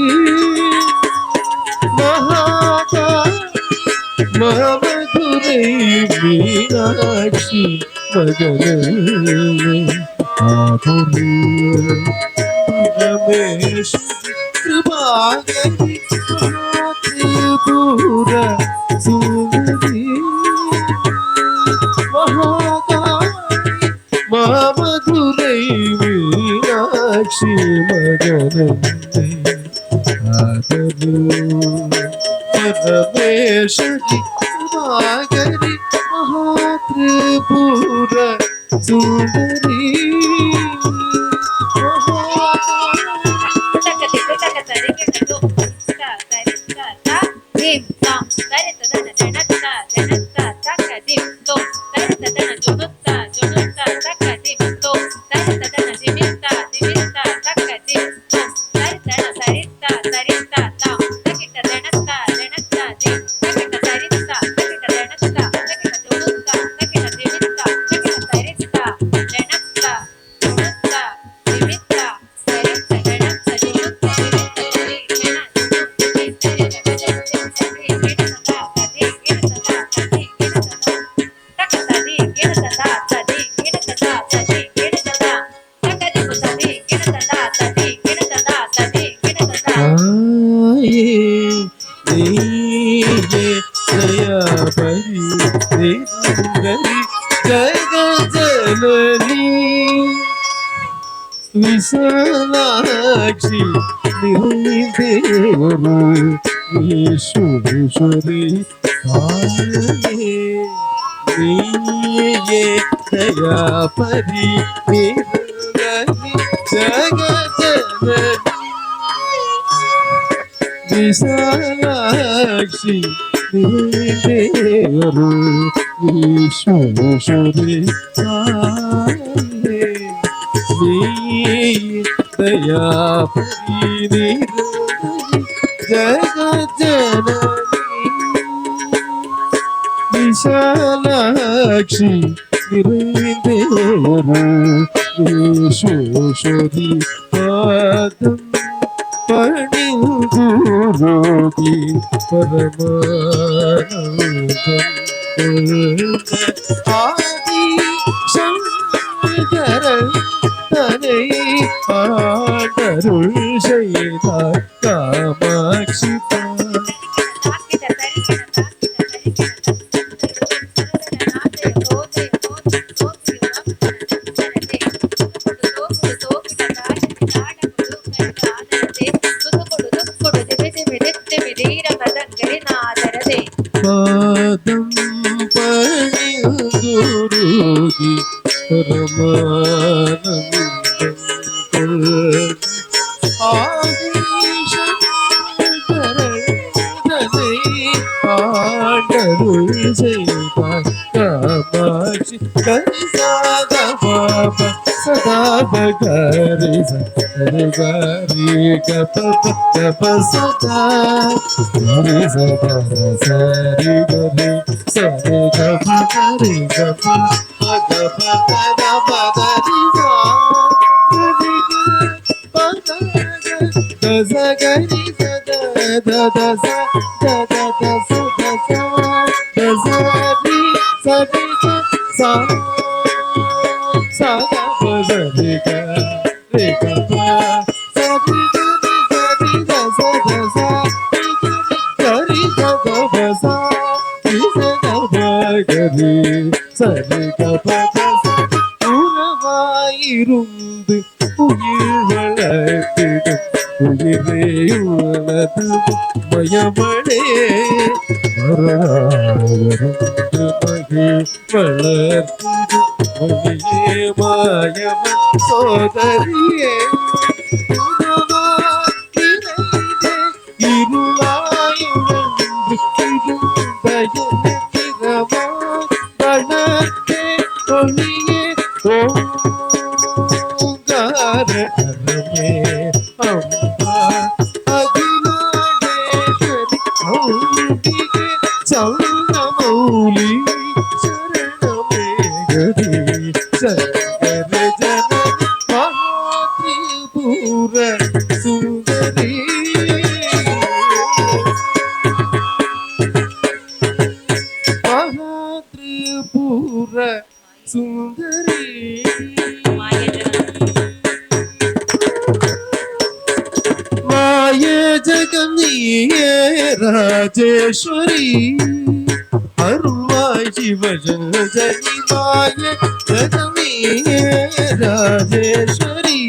मामधुरै मीनाक्षी मगरन्नै आदरी परमेश्वरी कृपाकरी महात्रिपुर सुंदरी महाकाली मामधुरै मीनाक्षी मगरन्नै आदरी परमेश्वरी कृपाकरी महात्रिपुर सुंदरी सुंदरी जगजननी विशालाक्षी निर्देवरू ईश्वरी नीये दया परी जगजननी विशालाक्षी निर्देवरू ईश्वरी दया परी जगजननी विशालाक्षी निर्देवरू ईश्वरी पादं पणिगुरोगी परमानंदं आदि शंकर तने आडरुल शैला कामाक्षि पादं पणिगुरोगी परमानंदं आदिशंकर तनय आडरुल शैला कामाक्षि सदा बाबा सदा बगरे सगरे गप सदा रे सदा सरि गरे सरे गप गरे गप गप सदा बगरे सा गरि सदा दा सा दा दा सा रि सरि सा सा रे ग रे ग सा रि ग सा सा रि ग ग सा रि ग ग गरि सरि ग ग सा உறவாயிருந்து உயிர் வளர்த்திடும் உயிரே உனது மயமடே மரணாவருந்து மகிழ் வளர்த்திடும் மொழியே மாயமன் சோதரியே உறவாயிரே இருளாயுழந்து இருந்தயன திறமா வளர்த்தே ஒளியே ஓங்கார அரமே அம்பா அகிலாண்டேஸ்வரி அம்பிகே சௌரமௌலி சரணமே கதி சங்கர ஜனனி மகாத்ரிபுர சுந்தரி மகாத்ரிபுர சுந்தரி माये जगन्नीये राजेश्वरी अरुवाय शिवजनी माये जगन्नीये राजेश्वरी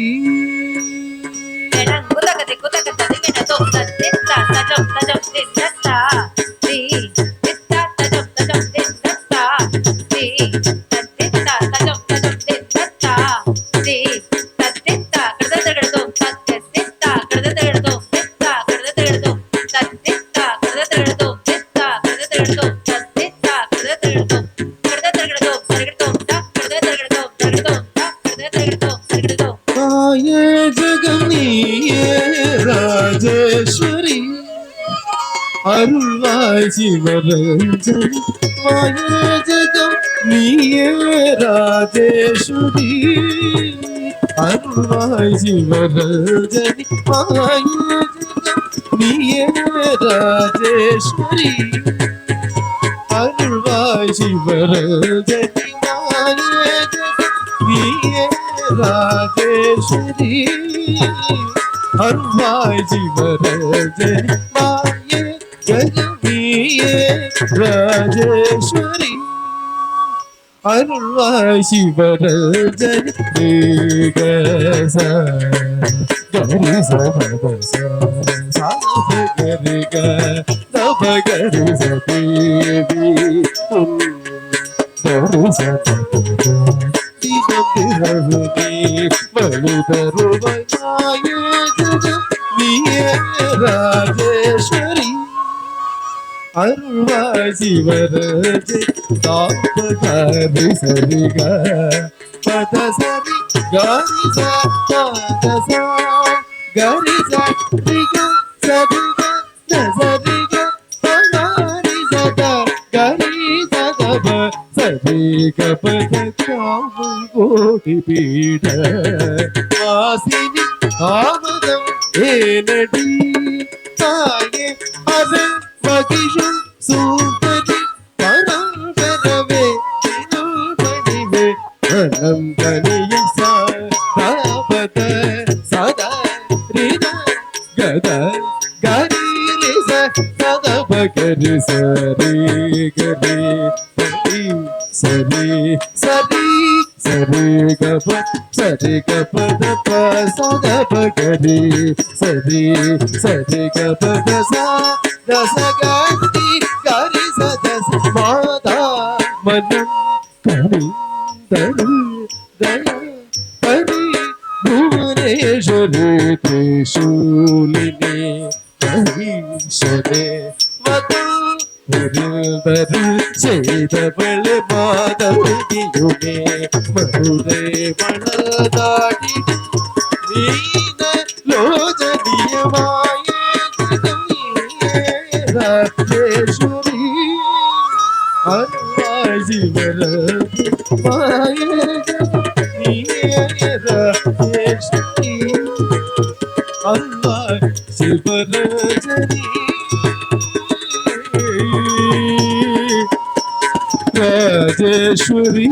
माये जगन्नीये राजेश्वरी अरुवाय शिवरंजनी माये जगन्नीये राजेश्वरी अरुवाय शिवरंजनी माये जगन्नीये राजेश्वरी अरुवाय शिवरंजनी माये जगन्नीये राजेश्वरी अरुवाय शिवरंजनी माये जगन्नीये राजेश्वरी அருள்வாய் சிவரஞ்சனி ரேகச கரி சபதச சாபகரிக தபகரி சதேவி தருச தீபம் திரவுனே மணி தருவாய் நாயகம் நீயே ராஜேஸ்வரி அருள்வாய் சிவரஜி தாபகரி சரிக பதசரி கரிச பதச கரிச ரிக சரிக நசரிக பதாரி சத கரி சதப சரிக பதகாமல் கோடி பீட வாசினி ஆமதம் ஏனடி தாயே அதன் மகிஷம் சூப்பதி பரம்பரவே தினமணிவே மனம் கனியும் சாபத சதா ரித கத கரி ரிச சதப கரி சரி கரி சரி சரி சரி கப சரி கபத ப சதப கரி சரி சரி கபத சா ரச கரி கரி சதச மாதா மனம் கனி தரு தய பரி புவனேஸ்வரி திரிசூலினி ஹரீஸ்வரே வதா வருவது செய்தவள் மாதவியுமே மதுரை மணதாடி நீன லோஜனியமாய ராஜேஸ்வரி அருள்வாய் சிவரதி மாய ராஜேஸ்வரி அருள்வாய் சிவரஜனி ராஜேஸ்வரி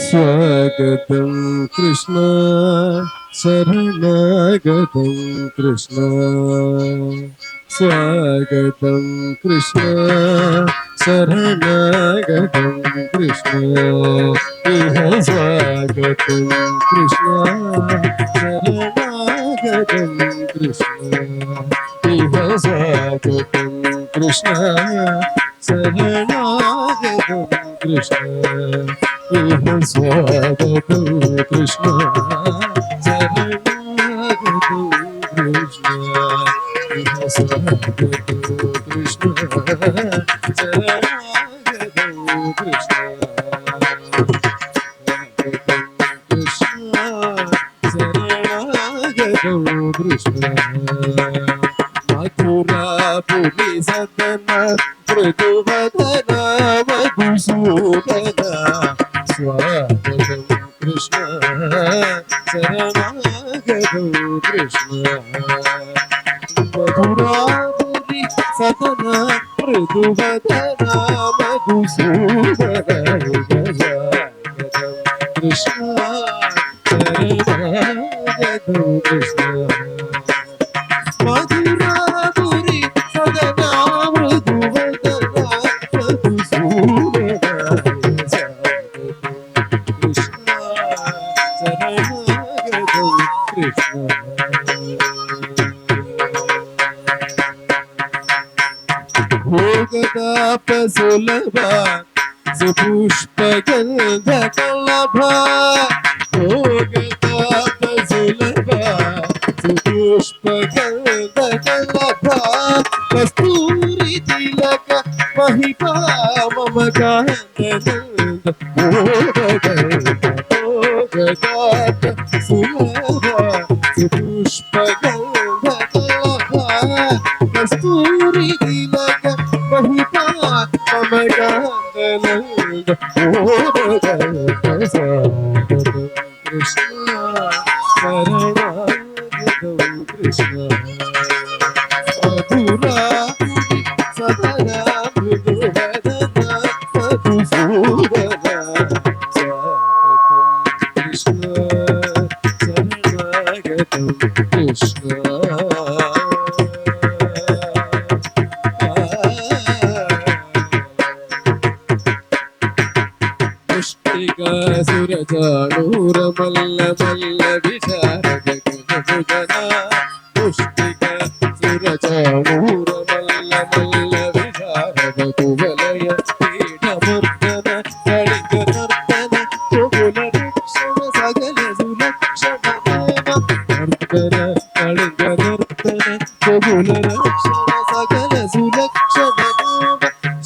स्वागतं कृष्ण शरणागतं कृष्ण स्वागतं कृष्ण शरणागतं कृष्ण इह स्वागतं कृष्ण शरणागतं कृष्ण इह स्वागतं कृष्ण शरणागतं कृष्ण इह स्वागतं कृष्ण शरणागतं कृष्ण इह स्वागतं कृष्ण शरणागतं कृष्ण शरणागतं कृष्ण मथुरापुरी सदन मृदुवदन मधुसूदन स्वागतं कृष्ण शरणागतं कृष्ण मधुरापुरी सदन मृदुवदन मधुसूदन स्वागतं कृष्ण शरणागतं कृष्ण मधुरापुरी सदना मृदुवदना मधुसूदना कृष्ण शरणागतं कृष्ण भोगताप सुलभा सुपुष्पगन्धकलभा भोगताप सुलभा सुपुष्पगन्धकलभा कस्तूरी तिलक महिमा मम कान्तनन्द भोगताप सुलभा सुपुष्पगन्धकलभा कस्तूरी तिलक महिमा శ్యామకాంతనంద కృష్ణ శరణాగతం కృష్ణ మధురా సదనా మృదువదన మధుసూదన కృష్ణ శరణాగతం కృష్ణ సురజాణూర మల్ల మల్ల విచారద గుణముగన పుష్టిక సురజాణూర మల్ల మల్ల విచారద కువలయ పీఠమర్దన కళిక నర్తన కుగుల రక్షణ సగల సులక్షణ నర్తన కళిక నర్తన కుగుల రక్షణ సగల సులక్షణ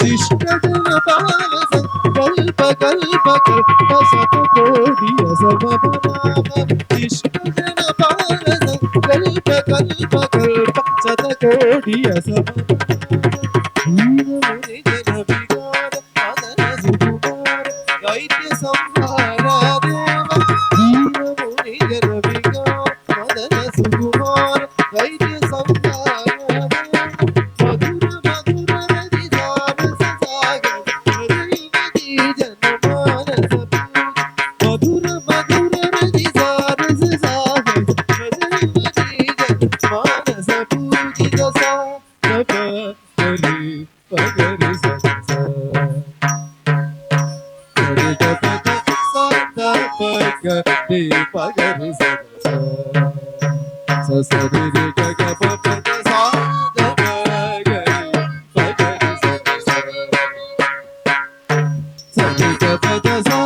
శిష్టజన పాల సంకల్ప కల్ప కల్ప సతకోడియ సమపనామ శిష్టజన పాల సంకల్ప కల్ప కల్ప సతకోడియ సమపనామ జన వికార మదన సుకుమార దైత్య సంహార దేవ జీవముని జన వికార మదన సుకుమార దైత్య సంహార పగరి సరి గగ పద సాద పగరి పగరి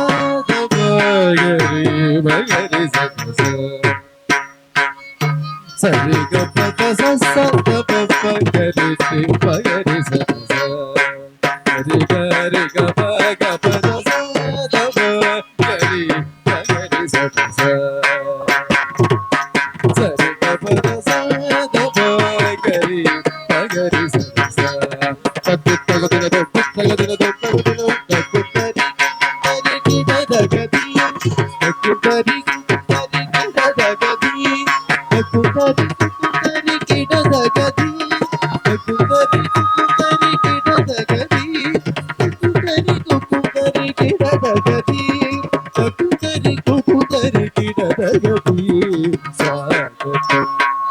సరి పద సాద పగరి పగరి సరి పద సద పగరి పగరి సరి గరి గ పగ పద సాద పగరి పగరి సరి పద సాద పగరి పగరి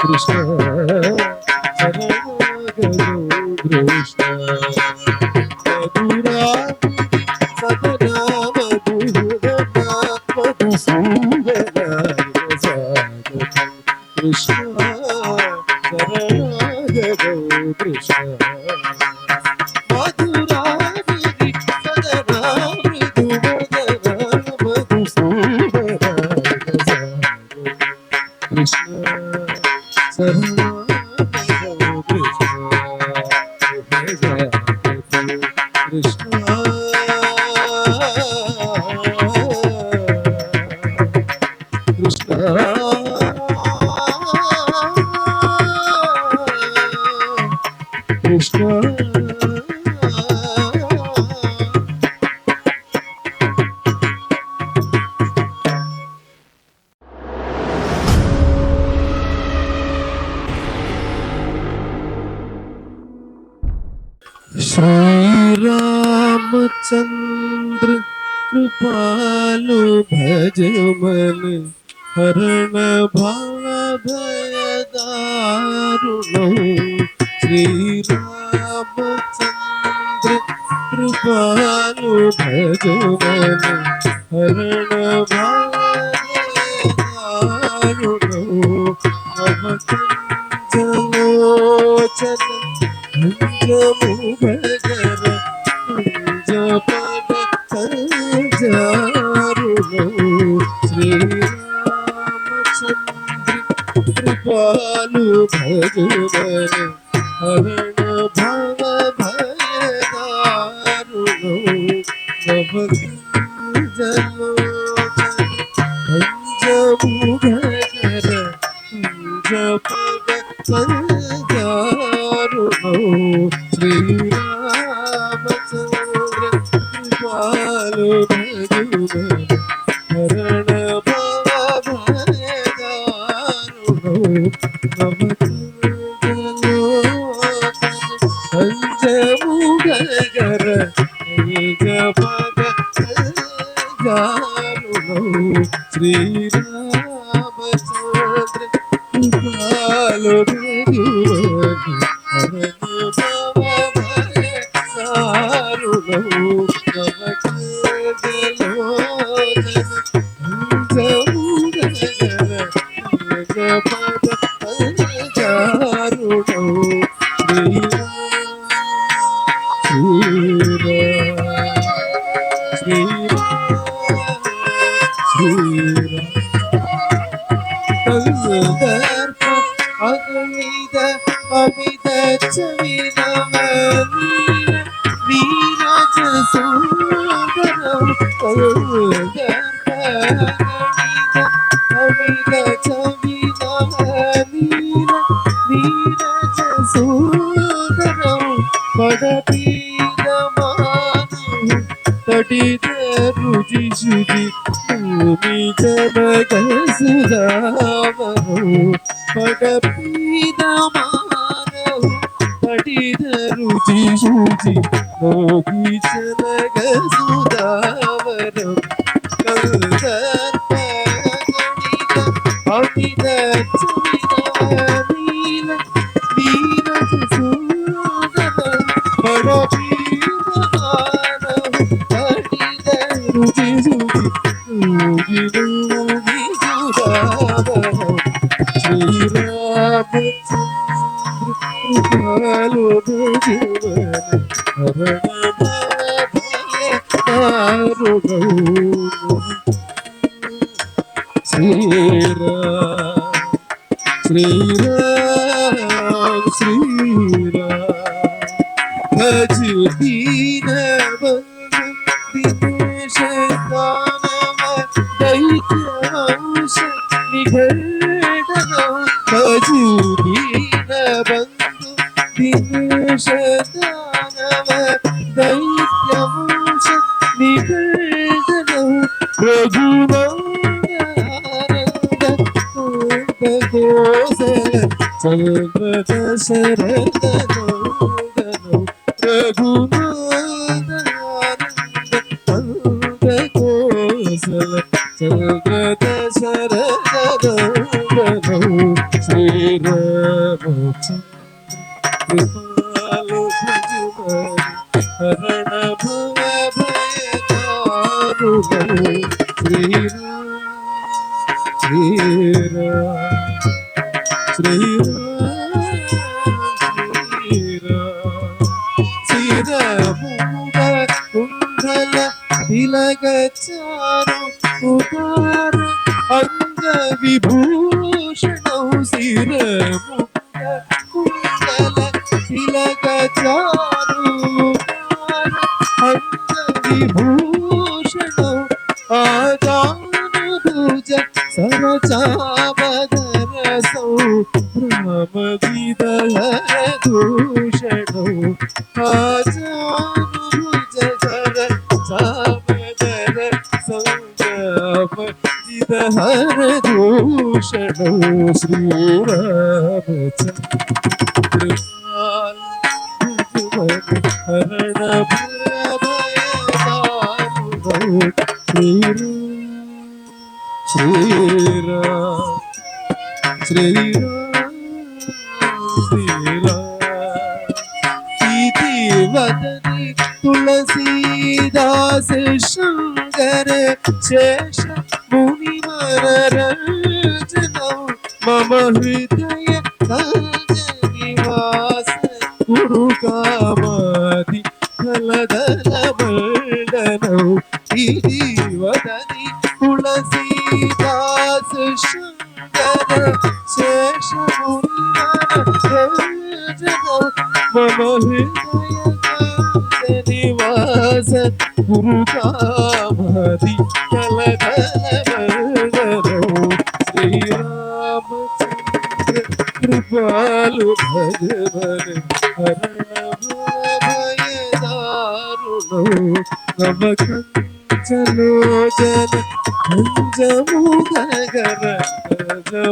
కృష్ణ శరణాగతం కృష్ణ మధురా సదనా మధురమ మధుసూదన స్వాగతం కృష్ణ శరణాగతం కృష్ణ మధురా సదనా మృదువదన మధుసూదన కృష్ణ శరణాగతం కృష్ణ కృష్ణ కృష్ణ కృష్ణ श्रीरामचंद्र कृपालु भजमन हरण भयदारुणो श्रीरामचंद्र कृपालु भजमन हरण भयदारुणो नवकंचलोचन भजर जपद संजारुणो श्रीरामचंद्र कृपालु भजमन हरण भव भयदारुणो नवकंचलोचन जपद संजारुणो श्रीरामचंद्र కృపాలు భగవన్ హరణ పంచముగర శ్రీరామచంద్ర కృపాలు రుచి శుచి భూమి జనక సుధామను పడపీదమానవు పడిద రుచి శుచి భోగి జనక సుధామను అమిత నీల నీరజ సూదన పడపీదమానవు పడిద రుచి శుచి శ్రీరామ్ భజ దీన బంధు దినేశ దానవ దైత్యాంశ నిఘర్డన భజ దీన బంధు దినేశ దానవ దైత్యాంశ నిఘర్డన రఘునందనానంద కోసల చంద్ర శరద రఘునందనానంద కోసల చంద్ర శరద శ్రీరామచంద్ర కృపాలు భజమని హరణ భవ భయదారుణం శ్రీరామ కుండల తిలగచారు ఉదార అంగ విభూషణం శ్రీరాముగ కుండల తిలగచారు ఉదార అంగ విభూషణం ఆజానుభుజ సరచాబదరసౌ భ్రమవిదహరదూషణౌ ఆజానుభుజ సరచాబదరసౌ భ్రమవిదహరదూషణౌ శ్రీరామచంద్ర హరణ వదని తులసీదాస శంకర శేష మునివరరచనం మమ హృదయ నివాస గురు కామాది ఫలదల మండనం ఇది వదని తులసీదాస శంకర శేష మునివరరచనం మమ హృదయ నివాస గురు కామాది ఫలదల శ్రీరామచంద్ర కృపాలు భగవన్ హరణ భయదారుణం నవకంచలోచన కంజముదగర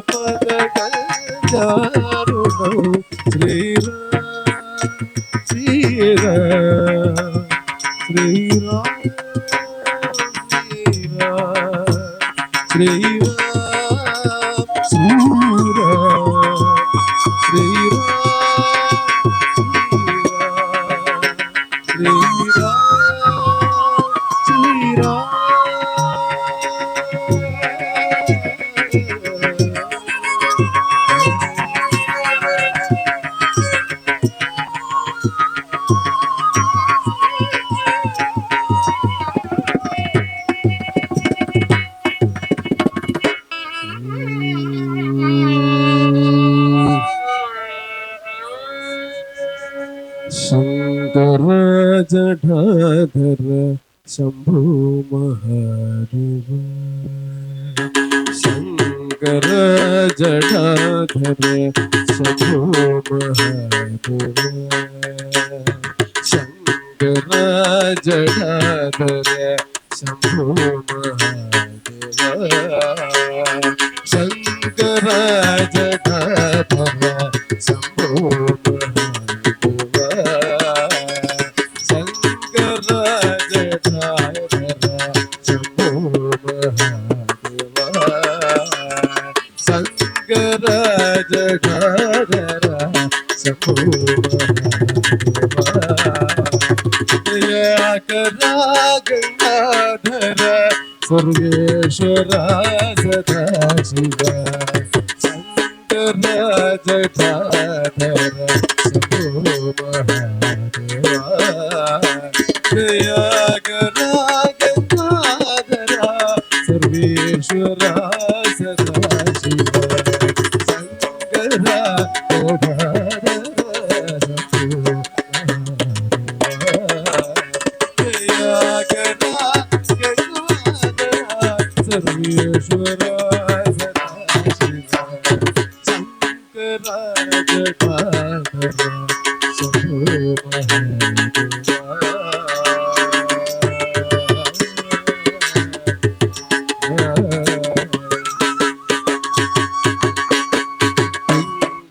పద కంజారుణౌ శ్రీరామ్ శ్రీరామ్ శ్రీరామ్ శ్రీరామ్ శ్రీరామ్ शंकर जटाधर शंभो महादेव शंकर जटाधर शंभो महादेव शंकर जटाधर शंभो महादेव शंकर जटाधर शंभो सर्वेश्वर सदा शिव शंकर जटाधर शंभो महादेवा जयागरागंगाधर सर्वेश्वर सदा शिव शंकर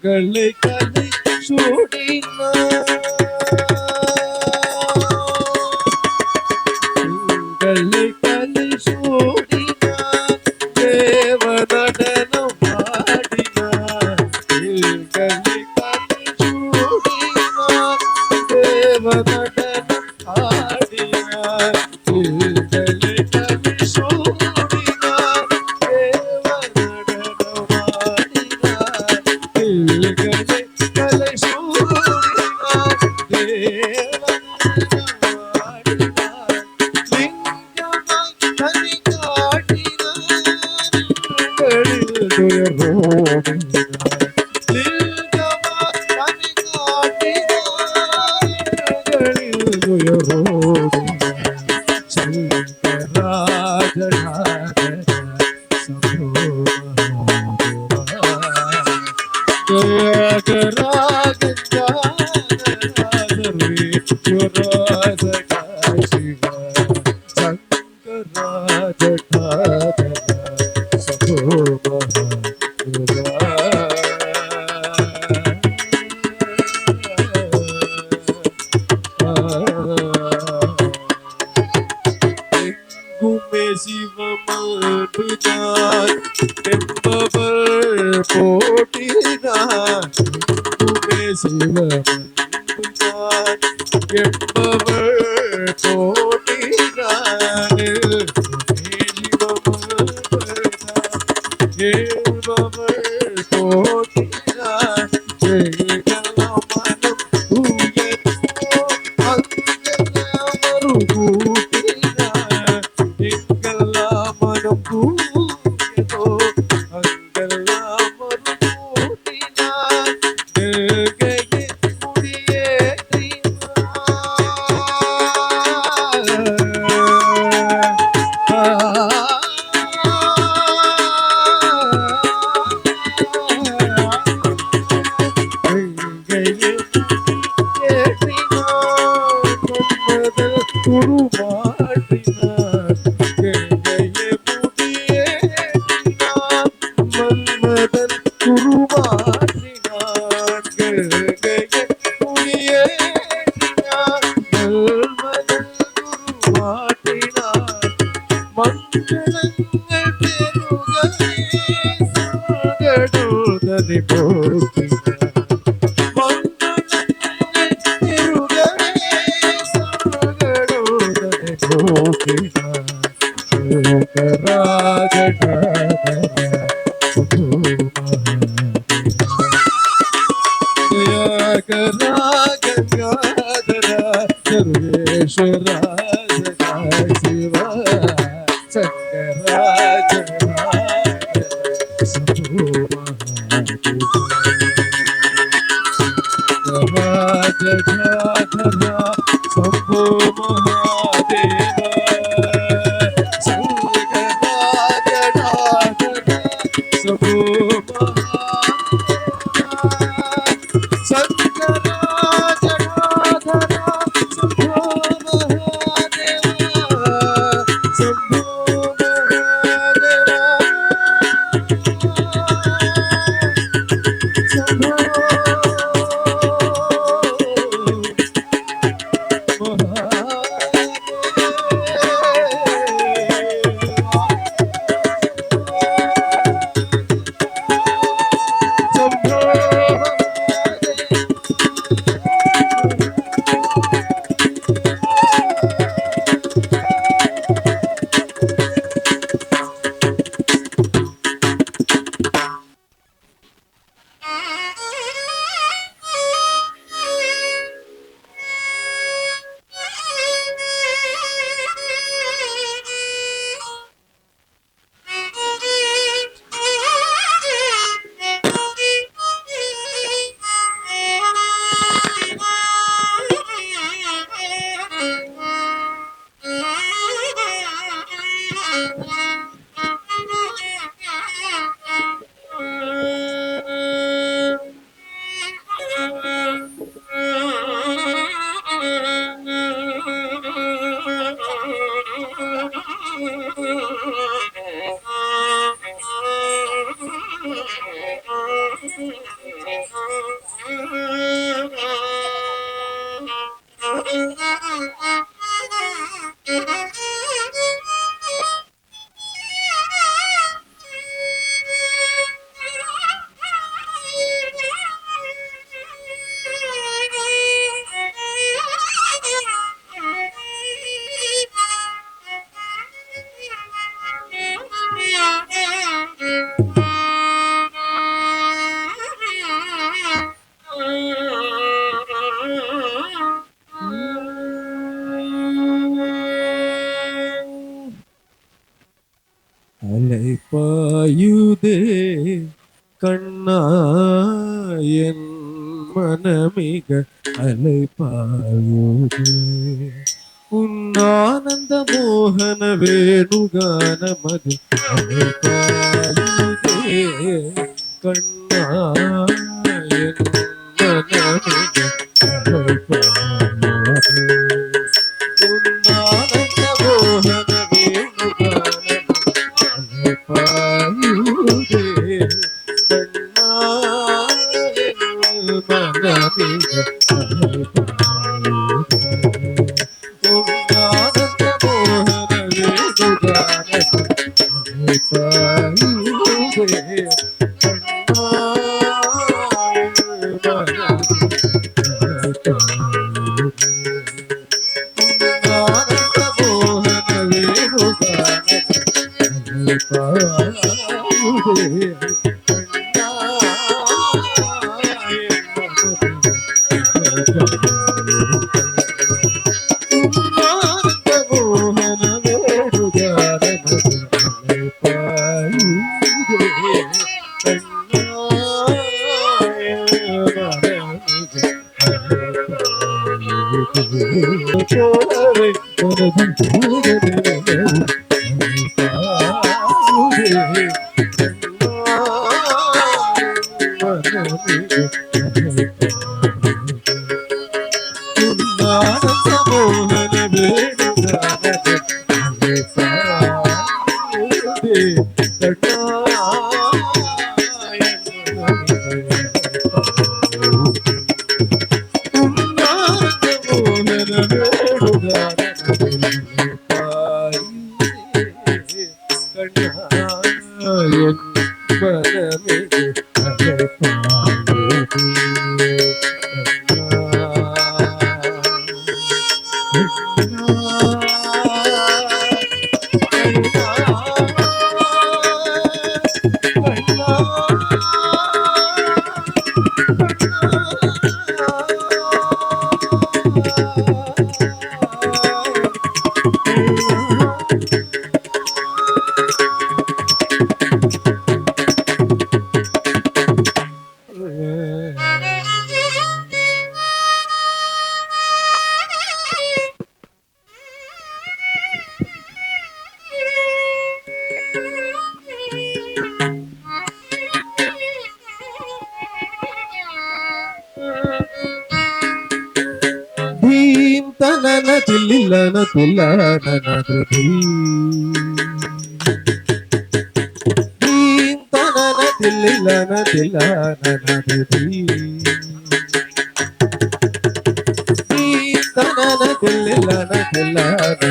கலை கலை சூடினார் கலை கலை சூடினார் தேவ நடனம் பாடினார் கலை கலை சூடினார் தேவ நடனம் பாடினார் கலை கலை சூடினார் தேவ நடனம் பாடினார் கலை சூடினார் தேவனாடினார் லிங்கமாய் தனி காட்டினார் துயரோடினார் லிங்கமாய் தனி காட்டினார் துயரோடினார் சங்கராஜநாதர சம்போ சிவமாடுதான் என்பவர் போட்டினார் சிவமன்றுதான் என்பவர் போட்டினார் என்பவர் போட்டினார் மனம் உயர்வோ அங்கமரு கூட்டினார் எங்கெல்லாம் மனம் கூயதோ அங்கெல்லாம் மறு கூட்டினார். முடியேற்றினார் மாற்றினான் கங்கையை முடியேற்றினான் மன்மதன் உருமாற்றினான் கங்கையை முடியேற்றினான் மன்மதன் உருமாற்றினான் மங்களங்கள் பெருகவே சங்கடோதனை போக்கினான் மங்களங்கள் பெருகவே சங்கடோதனை போக்கினான் ಗಂಗಾಧರ ಸರ್ವೇಶ್ವರ ಶಿವ ಶಂಕರಾಜ ಶಂಭೋ ಮಹಾದೇವ ಶಂಕರಾಜ ಶಂಭೋ அலைப்பாயுதே கண்ணா என் மனமிக அலைப்பாயுதே உன்னானந்த மோகன வேணுகானமது அலைப்பாயுதே கண்ணா என் மனமிக அலைப்பாயுதே உன்னானந்த மோகன தில்லில்லன தில்லான தீம் தனன தில்லில்லன தில்லான தனன தில்லில்லன தில்லான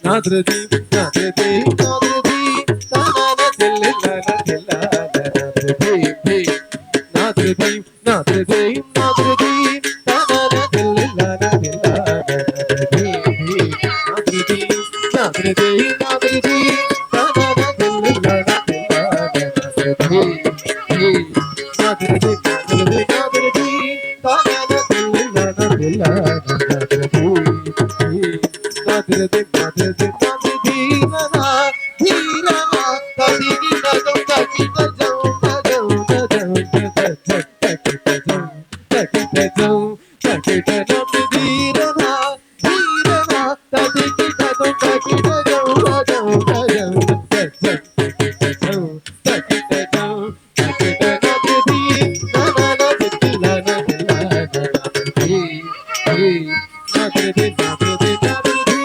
நாத்ரதி நாத்ரதி நாத்ரதி தனன தில்லில்லன தில்லான நாத்ரதி நாத்ரதி நாத்ரதி தனன தில்லில்லன தில்லான நாத்ரதி நாத்ரதி நாத்ரதி தனன தில்லில்லன தில்லான நாத்ரதி நாத்ரதி நாத்ரதி தனன தில்லில்லன தில்லான நாத்ரதி நாத்ரதி நாத்ரதி நனா தீரனா ததிகி நதம் தகித ஜௌ தஜௌ தஜௌ தஜௌ தஜௌ தகித நம் தீரனா தீரனா ததிகி நதம் தகித ஜௌ தஜௌ தஜௌ தஜௌ தகித ஜௌ தகித நாத்ரதி நனா நாத்ரதி நாத்ரதி நாத்ரதி நாத்ரதி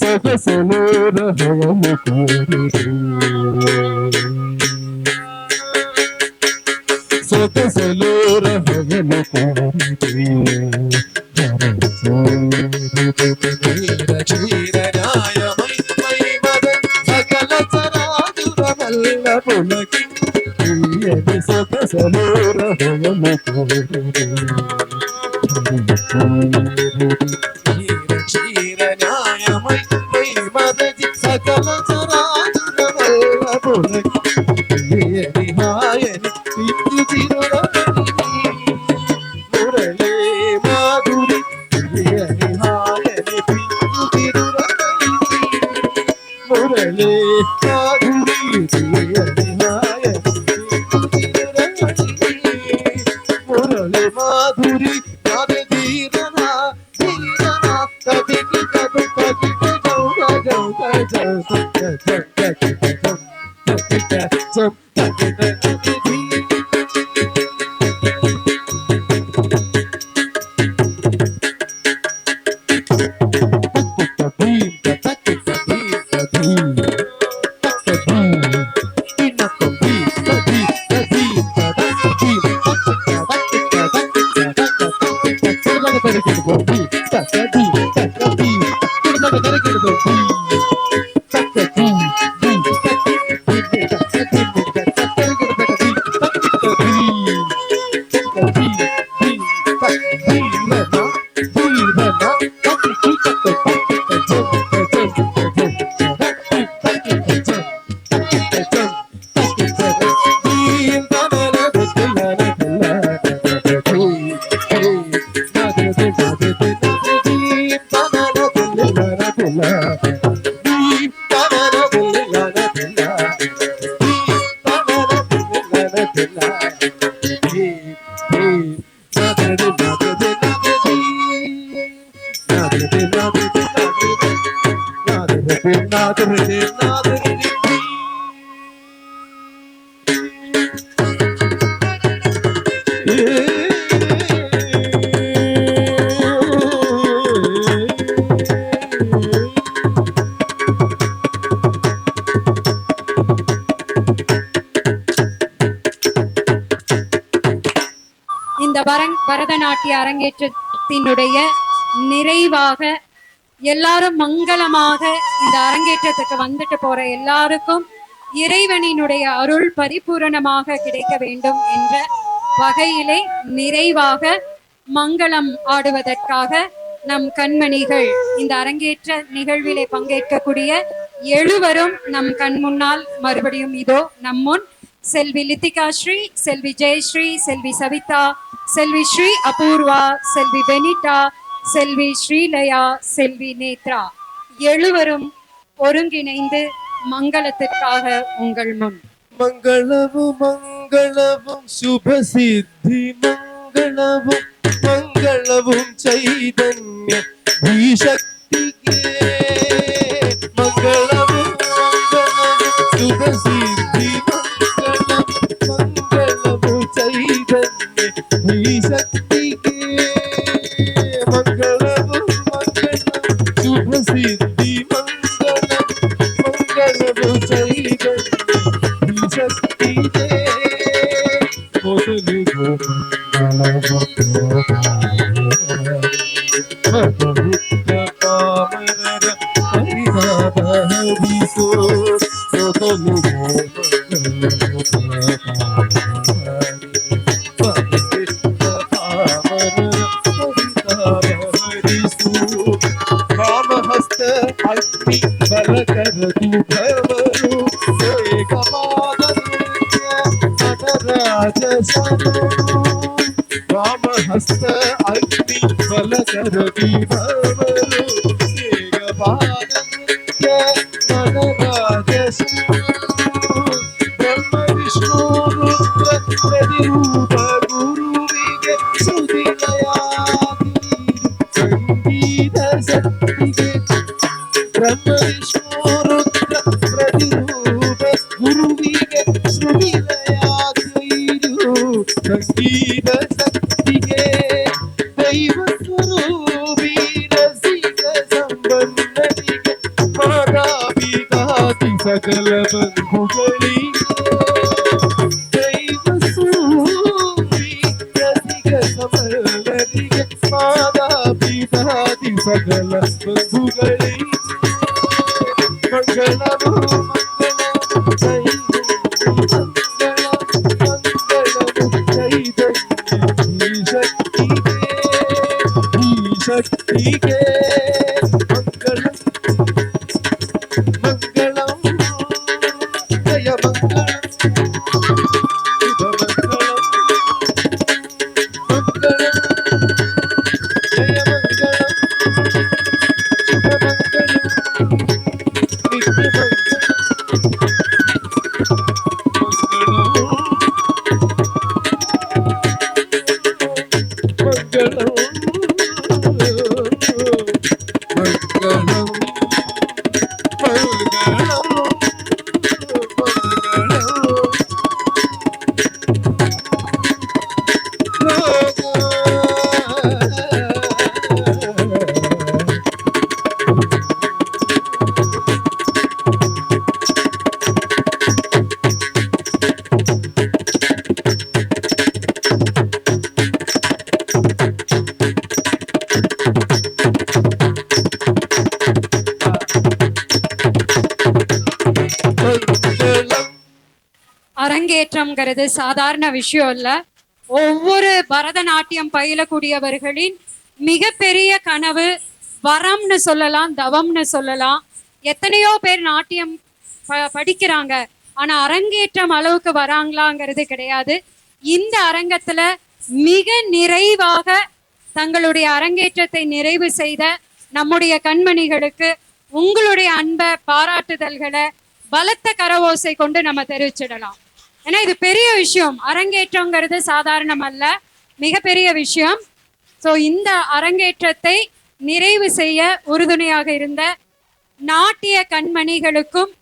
ಸೊಗಸಲೋರ ಹವಮ ಸೊಗಸಲೋರ ಹವಮ ಕ್ಷೀರನಾಯ ಮೈ ಮದ ಸಕಲ ಚರಾಚುರಮಲ್ಲ ಪುಲಕಿ ಸೊಗಸಲೋರ ಹವಮ ಕ್ಷೀರನಾಯಮೈ ಮೈ ಮದಜಿ ಸಕಲ ಚರಾಚುರಮಲ್ಲ ಪುಲಕಿ ಹಾಯನಿ ಮುರಳೇ ಮಾಧುರಿ ಹಾಯನಿ ಮುರಳೇ ಮಾಧುರಿ ಮುರಳಿ ಮಾಧುರಿ ನಾದೆ ಧೀರನ ಧೀರನ ಕದಿಗಿ ಕದು ಕದಿಗಿ ಗೌರ ಗೌರ இந்த பரதநாட்டிய அரங்கேற்றத்தினுடைய நிறைவாக எல்லாரும் மங்களமாக இந்த அரங்கேற்றத்துக்கு வந்துட்டு போற எல்லாருக்கும் இறைவனினுடைய அருள் பரிபூரணமாக கிடைக்க வேண்டும் என்ற வகையிலே நிறைவாக மங்களம் ஆடுவதற்காக நம் கண்மணிகள் இந்த அரங்கேற்ற நிகழ்விலே பங்கேற்கக்கூடிய எழுவரும் நம் கண் முன்னால் மறுபடியும் இதோ நம் முன் செல்வி லித்திகா ஸ்ரீ, செல்வி ஜெயஸ்ரீ, செல்வி சவிதா, செல்வி ஸ்ரீ அபூர்வா, செல்வி பெனிட்டா, செல்வி ஸ்ரீலயா, செல்வி நேத்ரா எழுவரும் ஒருங்கிணைந்து மங்களத்திற்காக உங்கள் முன். மங்களவும் மங்களவும் சுபசித்தி மங்களவும் மங்களவும் சைதன்ய ಈ ಶಕ್ತಿಗೆ ಮಂಗಳವು ಮಂಗಳವು ಶುಭ ಸಿದ್ಧಿ ಮಂಗಳವು ಚೈತನ್ಯ ಈ ಶಕ್ತಿಗೆ ಮಂಗಳವು ಮಂಗಳವು ಶುಭ ಸಿದ್ಧಿ ಮಂಗಳವು ಚೈತನ್ಯ ಈ ಶಕ್ತಿಗೆ ಮೊದಲು ಕಾಮರರ ಪರಿವಾದ ಹರಿಸೋ ಮೊದಲು ಕಾಮಹಸ್ತ ಅಗ್ನಿ ಬಲಕರದು ಭವರು ಏಕಪಾದ ನಟರಾಜ ರಾಮಹಸ್ತ ಅಗ್ನಿ ಬಲಕರದಿ ಭವರು ಏಕಪಾದ ನಟರಾಜ ಬ್ರಹ್ಮ ವಿಷ್ಣು ರುದ್ರ ಪ್ರತಿರೂಪ ಗುರುವಿಗೆ ಶ್ರುತಿಲಯಾದಿ ಸಂಗೀತ ಶಕ್ತಿಗೆ ಬ್ರಹ್ಮ ವಿಷ್ಣು ರುದ್ರ ಪ್ರತಿರೂಪ ಗುರುವಿಗೆ ಶ್ರುತಿಲಯಾದಿ ಸಂಗೀತ ಶಕ್ತಿಗೆ ದೈವ ಸ್ವರೂಪಿ ರಸಿಕ ಸಂಬಂಧನಿಗೆ ಮಾತಾ ಪಿತಾತಿ ಸಕಲ ಬಂಧುಗಳಿಗೆ ದೈವ ಸ್ವರೂಪಿ ರಸಿಕ ಸಂಬಂಧನಿಗೆ ಮಾತಾ ಪಿತಾತಿ ಸಕಲ ಬಂಧುಗಳಿಗೆ ಮಂಗಳವು ಮಂಗಳವು ಶಕ್ತಿಗೆ ಮಂಗಳಂ ಮಂಗಳಂ ಜಯ ಮಂಗಳಂ ಶುಭ ಮಂಗಳಂ ಮಂಗಳಂ ಜಯ ಮಂಗಳಂ ಶುಭ ಮಂಗಳಂ ನಿತ್ಯ ಮಂಗಳಂ அரங்கேற்றம்ங்கிறது சாதாரண விஷயம் இல்ல. ஒவ்வொரு பரதநாட்டியம் பயிலக்கூடியவர்களின் மிகப்பெரிய கனவு, வரம்னு சொல்லலாம், தவம்னு சொல்லலாம். எத்தனையோ பேர் நாட்டியம் படிக்கிறாங்க, ஆனா அரங்கேற்றம் அளவுக்கு வராங்களாங்கிறது கிடையாது. இந்த அரங்கத்துல மிக நிறைவாக தங்களுடைய அரங்கேற்றத்தை நிறைவு செய்த நம்முடைய கண்மணிகளுக்கு உங்களுடைய அன்பை, பாராட்டுதல்களை பலத்த கரவோசை கொண்டு நம்ம தெரிவிச்சிடலாம். ஏன்னா இது பெரிய விஷயம். அரங்கேற்றங்கிறது சாதாரணம் அல்ல, மிகப்பெரிய விஷயம். ஸோ இந்த அரங்கேற்றத்தை நிறைவு செய்ய உறுதுணையாக இருந்த நாட்டிய கண்மணிகளுக்கும்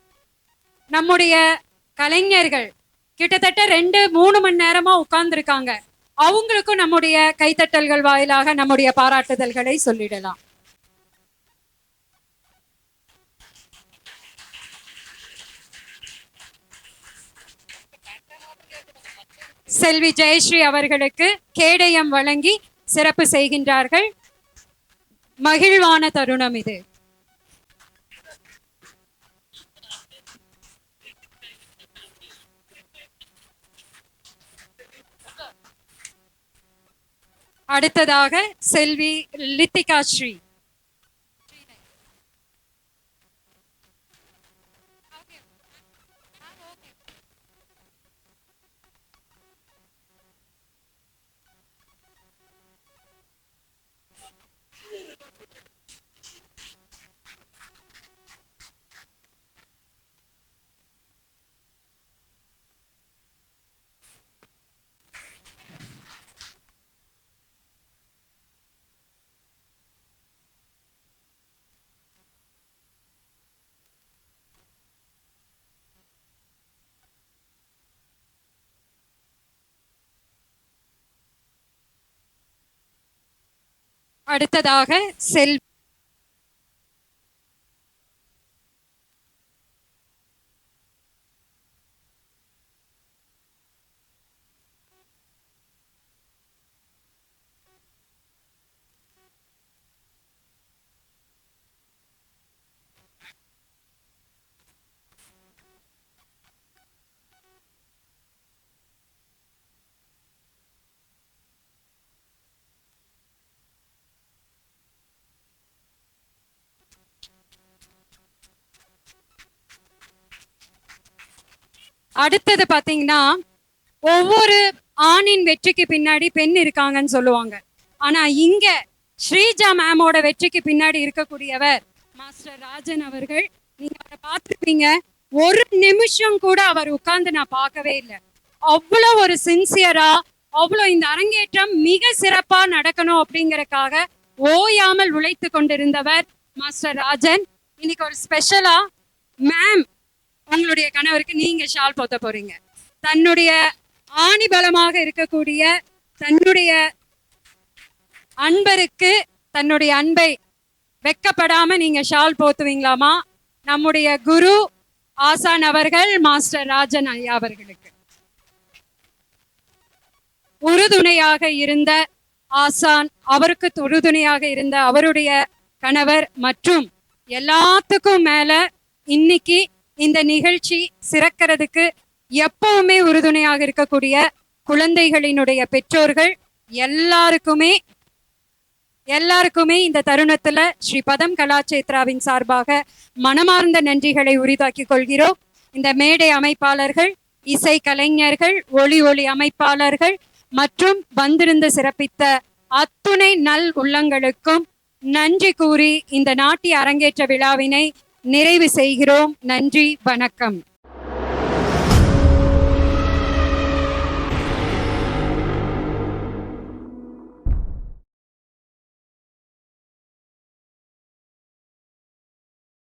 நம்முடைய கலைஞர்கள் கிட்டத்தட்ட 2-3 மணி நேரமா உட்கார்ந்துருக்காங்க, அவங்களுக்கும் நம்முடைய கைத்தட்டல்கள் வாயிலாக நம்முடைய பாராட்டுதல்களை சொல்லிடலாம். செல்வி ஜெயஸ்ரீ அவர்களுக்கு கேடயம் வழங்கி சிறப்பு செய்கின்றார்கள். மகிழ்வான தருணம் இது. அடுத்ததாக செல்வி லித்திகா ஸ்ரீ. அடுத்ததாக அடுத்தது பாத்தீங்கன்னா, ஒவ்வொரு ஆணின் வெற்றிக்கு பின்னாடி பெண் இருக்காங்கன்னு சொல்லுவாங்க. ஆனா இங்க ஸ்ரீஜா மேமோட வெற்றிக்கு பின்னாடி இருக்கக்கூடியவர் மாஸ்டர் ராஜன் அவர்கள். நீங்க அவரை பார்த்துருப்பீங்க. ஒரு நிமிஷம் கூட அவர் உட்கார்ந்து நான் பார்க்கவே இல்லை. அவ்வளோ ஒரு சின்சியரா, அவ்வளோ இந்த அரங்கேற்றம் மிக சிறப்பா நடக்கணும் அப்படிங்கறக்காக ஓயாமல் உழைத்து கொண்டிருந்தவர் மாஸ்டர் ராஜன். இன்னைக்கு ஒரு ஸ்பெஷலா மேம் உங்களுடைய கணவருக்கு நீங்க ஷால் போத்த போறீங்க. தன்னுடைய ஆணிபலமாக இருக்கக்கூடிய தன்னுடைய அன்பருக்கு தன்னுடைய அன்பை வெக்கப்படாம நீங்க ஷால் போத்துவீங்களாமா? நம்முடைய குரு ஆசான் அவர்கள் மாஸ்டர் ராஜன் ஐயா அவர்களுக்கு உறுதுணையாக இருந்த ஆசான், அவருக்கு உறுதுணையாக இருந்த அவருடைய கணவர் மற்றும் எல்லாத்துக்கும் மேல இன்னைக்கு இந்த நிகழ்ச்சி சிறக்கிறதுக்கு எப்பவுமே உறுதுணையாக இருக்கக்கூடிய குழந்தைகளினுடைய பெற்றோர்கள் எல்லாருக்குமே இந்த தருணத்துல ஸ்ரீ பதம் கலாச்சேத்ராவின் சார்பாக மனமார்ந்த நன்றிகளை உரிதாக்கிக் கொள்கிறோம். இந்த மேடை அமைப்பாளர்கள், இசை கலைஞர்கள், ஒளி அமைப்பாளர்கள் மற்றும் வந்திருந்து சிறப்பித்த அத்துணை நல் உள்ளங்களுக்கும் நன்றி கூறி இந்த நாட்டிய அரங்கேற்ற விழாவினை நிறைவு செய்கிறோம். நன்றி, வணக்கம்.